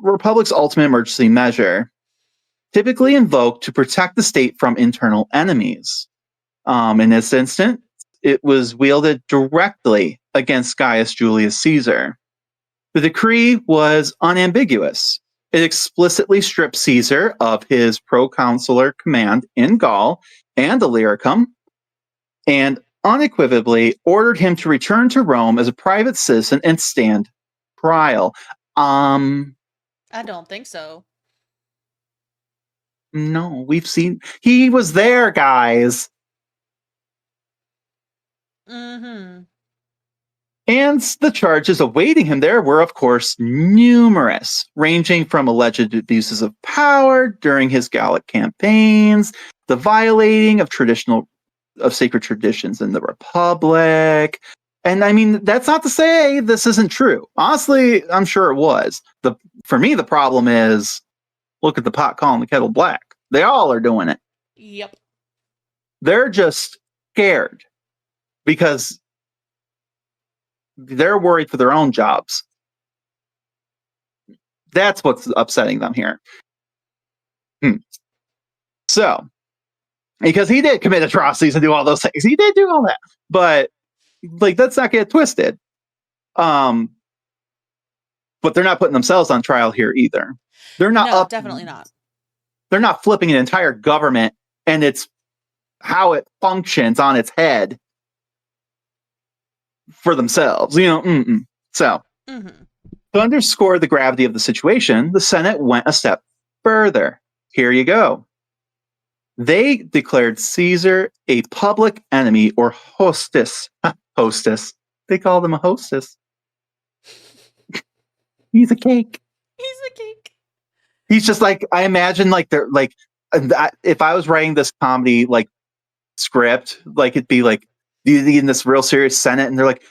A: Republic's ultimate emergency measure, typically invoked to protect the state from internal enemies. In this instance, it was wielded directly against Gaius Julius Caesar. The decree was unambiguous. It explicitly stripped Caesar of his proconsular command in Gaul and Illyricum, and unequivocally ordered him to return to Rome as a private citizen and stand trial.
B: I don't think so.
A: No, we've seen he was there, guys.
B: Mm-hmm.
A: And the charges awaiting him there were, of course, numerous, ranging from alleged abuses of power during his Gallic campaigns, the violating of sacred traditions in the Republic. And I mean, that's not to say this isn't true. Honestly, I'm sure it was. For me, the problem is, look at the pot calling the kettle black. They all are doing it.
B: Yep.
A: They're just scared because they're worried for their own jobs. That's what's upsetting them here. So, because he did commit atrocities and do all those things. He did do all that. But, let's not get twisted. But they're not putting themselves on trial here either. They're not
B: definitely not.
A: They're not flipping an entire government and it's how it functions on its head for themselves. So,
B: Mm-hmm.
A: to underscore the gravity of the situation, the Senate went a step further. Here you go. They declared Caesar a public enemy, or hostis. Hostess. They called him a hostess. He's a cake.
B: He's a cake.
A: He's just I imagine they're if I was writing this comedy script, it'd be in this real serious Senate, and they're like,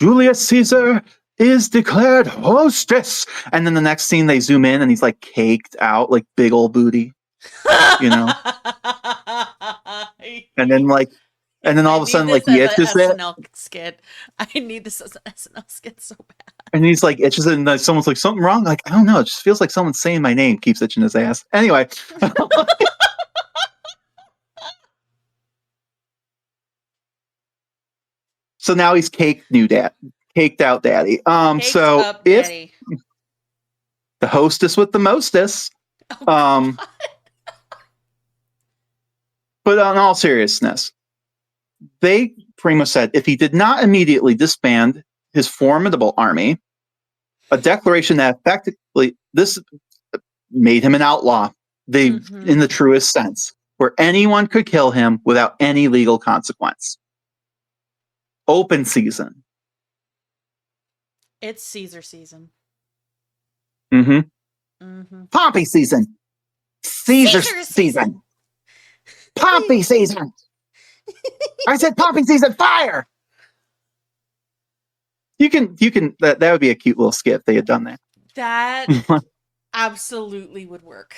A: Julius Caesar is declared hostess, and then the next scene they zoom in and he's caked out, big old booty, and then all of a sudden he itches it.
B: SNL skit. I need this as an SNL skit so bad.
A: And he's itches it, and someone's like, something wrong? I don't know. It just feels like someone's saying my name, keeps itching his ass. Anyway. So now he's caked out daddy. So if
B: daddy.
A: The hostess with the mostess. But in all seriousness, they pretty much said if he did not immediately disband his formidable army, a declaration that effectively this made him an outlaw, in the truest sense, where anyone could kill him without any legal consequence. Open season.
B: It's Caesar season.
A: Pompey season. Caesar season. Pompey season. I said Pompey season. Fire. You can. That would be a cute little skit if they had done that.
B: That absolutely would work.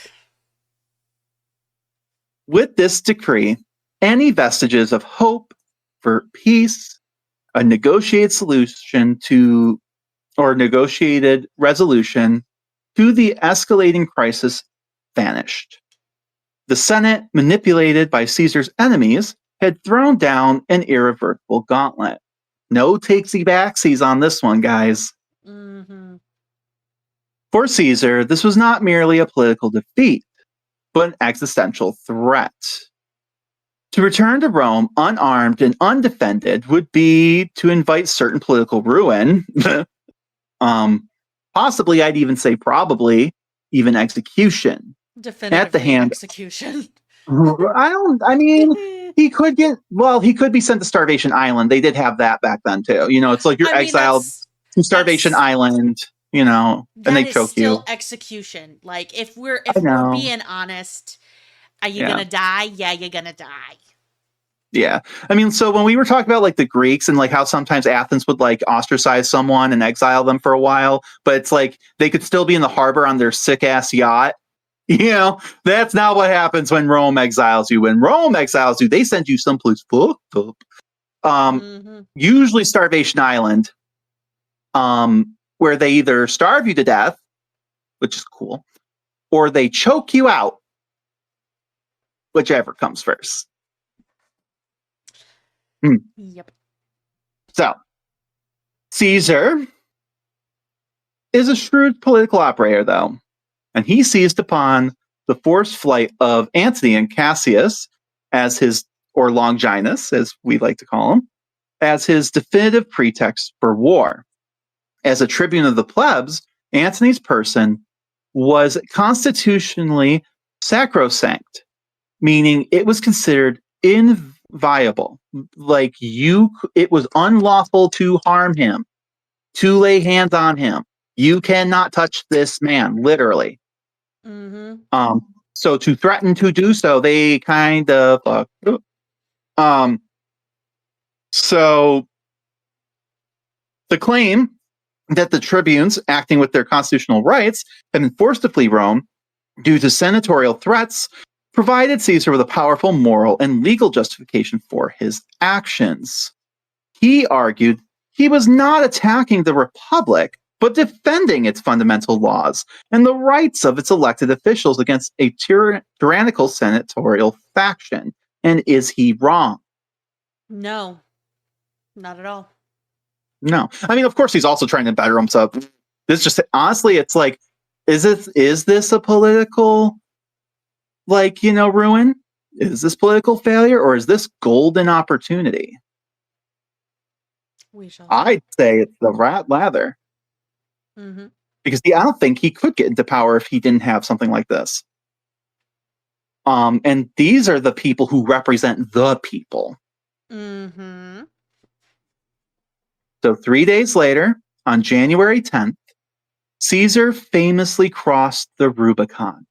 A: With this decree, any vestiges of hope for peace, a negotiated resolution to the escalating crisis vanished. The Senate, manipulated by Caesar's enemies, had thrown down an irreversible gauntlet. No takesy-backsies on this one, guys.
B: Mm-hmm.
A: For Caesar, this was not merely a political defeat, but an existential threat. To return to Rome unarmed and undefended would be to invite certain political ruin. Possibly, I'd even say probably, even execution.
B: Definitively execution.
A: He could be sent to Starvation Island. They did have that back then too. It's you're exiled. to Starvation
B: That's
A: Island, and
B: that
A: they
B: is
A: choke
B: still
A: you.
B: execution. Like if
A: I
B: we're
A: know.
B: being honest, are you
A: Yeah.
B: gonna die? Yeah, you're gonna die.
A: Yeah. I mean, so when we were talking about like the Greeks and like how sometimes Athens would like ostracize someone and exile them for a while, but it's like they could still be in the harbor on their sick ass yacht. That's not what happens when Rome exiles you. When Rome exiles you, they send you someplace fucked up.
B: Mm-hmm.
A: Usually Starvation Island, where they either starve you to death, which is cool, or they choke you out, whichever comes first.
B: Yep.
A: So, Caesar is a shrewd political operator, though, and he seized upon the forced flight of Antony and Cassius as his, or Longinus, as we like to call him, as his definitive pretext for war. As a tribune of the plebs, Antony's person was constitutionally sacrosanct, meaning it was considered inviolable. Like it was unlawful to harm him, to lay hands on him. You cannot touch this man, literally.
B: Mm-hmm.
A: So to threaten to do so, they kind of so the claim that the tribunes, acting with their constitutional rights, had been forced to flee Rome due to senatorial threats, provided Caesar with a powerful moral and legal justification for his actions. He argued he was not attacking the Republic, but defending its fundamental laws and the rights of its elected officials against a tyrannical senatorial faction. And is he wrong?
B: No, not at all.
A: No. I mean, of course, he's also trying to better himself. This just honestly, it's like, is this a political, ruin? Is this political failure, or is this golden opportunity?
B: We shall see.
A: I'd say it's the rat lather.
B: Mm-hmm.
A: Because I don't think he could get into power if he didn't have something like this. And these are the people who represent the people.
B: Mm-hmm.
A: So 3 days later, on January 10th, Caesar famously crossed the Rubicon,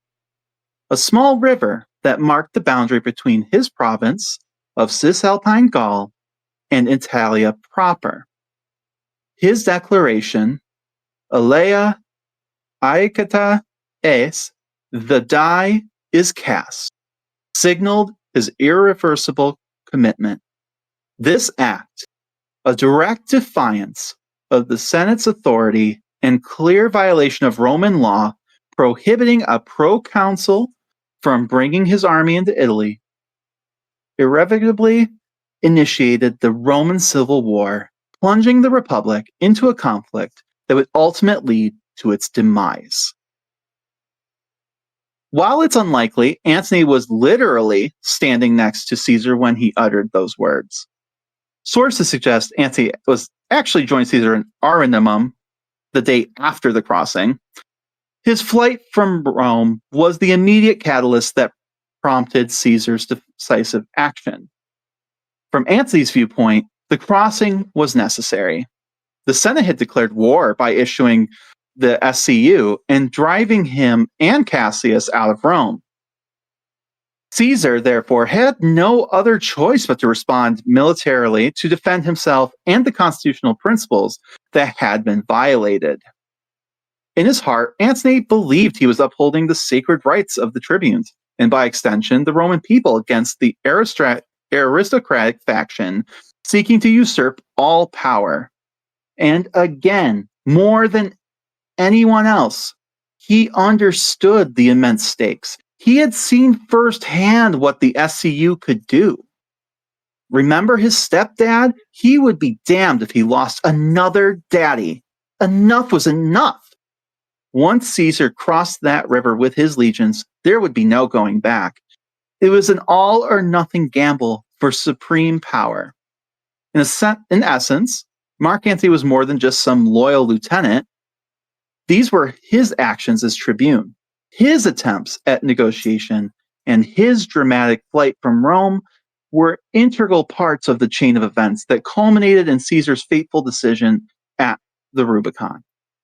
A: a small river that marked the boundary between his province of Cisalpine Gaul and Italia proper. His declaration, Alea Aequata es, the die is cast, signaled his irreversible commitment. This act, a direct defiance of the Senate's authority and clear violation of Roman law, prohibiting a proconsul from bringing his army into Italy, irrevocably initiated the Roman Civil War, plunging the Republic into a conflict that would ultimately lead to its demise. While it's unlikely, Antony was literally standing next to Caesar when he uttered those words. Sources suggest Antony was actually joined Caesar in Ariminum the day after the crossing. His flight from Rome was the immediate catalyst that prompted Caesar's decisive action. From Antony's viewpoint, the crossing was necessary. The Senate had declared war by issuing the SCU and driving him and Cassius out of Rome. Caesar, therefore, had no other choice but to respond militarily to defend himself and the constitutional principles that had been violated. In his heart, Antony believed he was upholding the sacred rights of the tribunes, and by extension, the Roman people against the aristocratic faction seeking to usurp all power. And again, more than anyone else, he understood the immense stakes. He had seen firsthand what the SCU could do. Remember his stepdad? He would be damned if he lost another daddy. Enough was enough. Once Caesar crossed that river with his legions, there would be no going back. It was an all or nothing gamble for supreme power. In essence, Mark Antony was more than just some loyal lieutenant. These were his actions as tribune, his attempts at negotiation, and his dramatic flight from Rome were integral parts of the chain of events that culminated in Caesar's fateful decision at the Rubicon,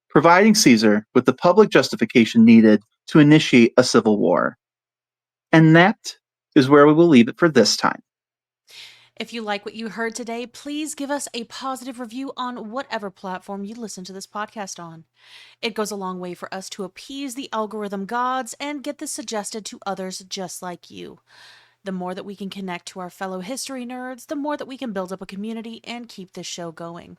A: providing Caesar with the public justification needed to initiate a civil war. And that is where we will leave it for this time.
B: If you like what you heard today, please give us a positive review on whatever platform you listen to this podcast on. It goes a long way for us to appease the algorithm gods and get this suggested to others just like you. The more that we can connect to our fellow history nerds, the more that we can build up a community and keep this show going.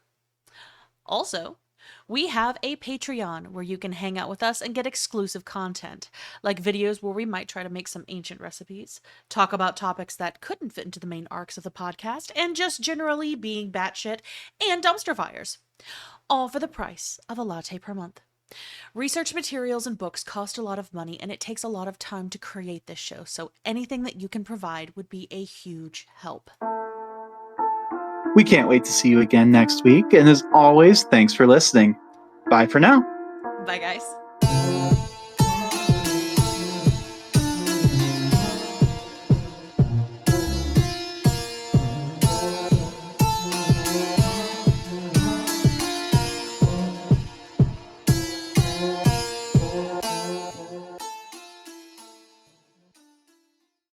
B: Also, we have a Patreon where you can hang out with us and get exclusive content, like videos where we might try to make some ancient recipes, talk about topics that couldn't fit into the main arcs of the podcast, and just generally being batshit and dumpster fires. All for the price of a latte per month. Research materials and books cost a lot of money, and it takes a lot of time to create this show, so anything that you can provide would be a huge help.
A: We can't wait to see you again next week, and as always, thanks for listening. Bye for now.
B: Bye, guys.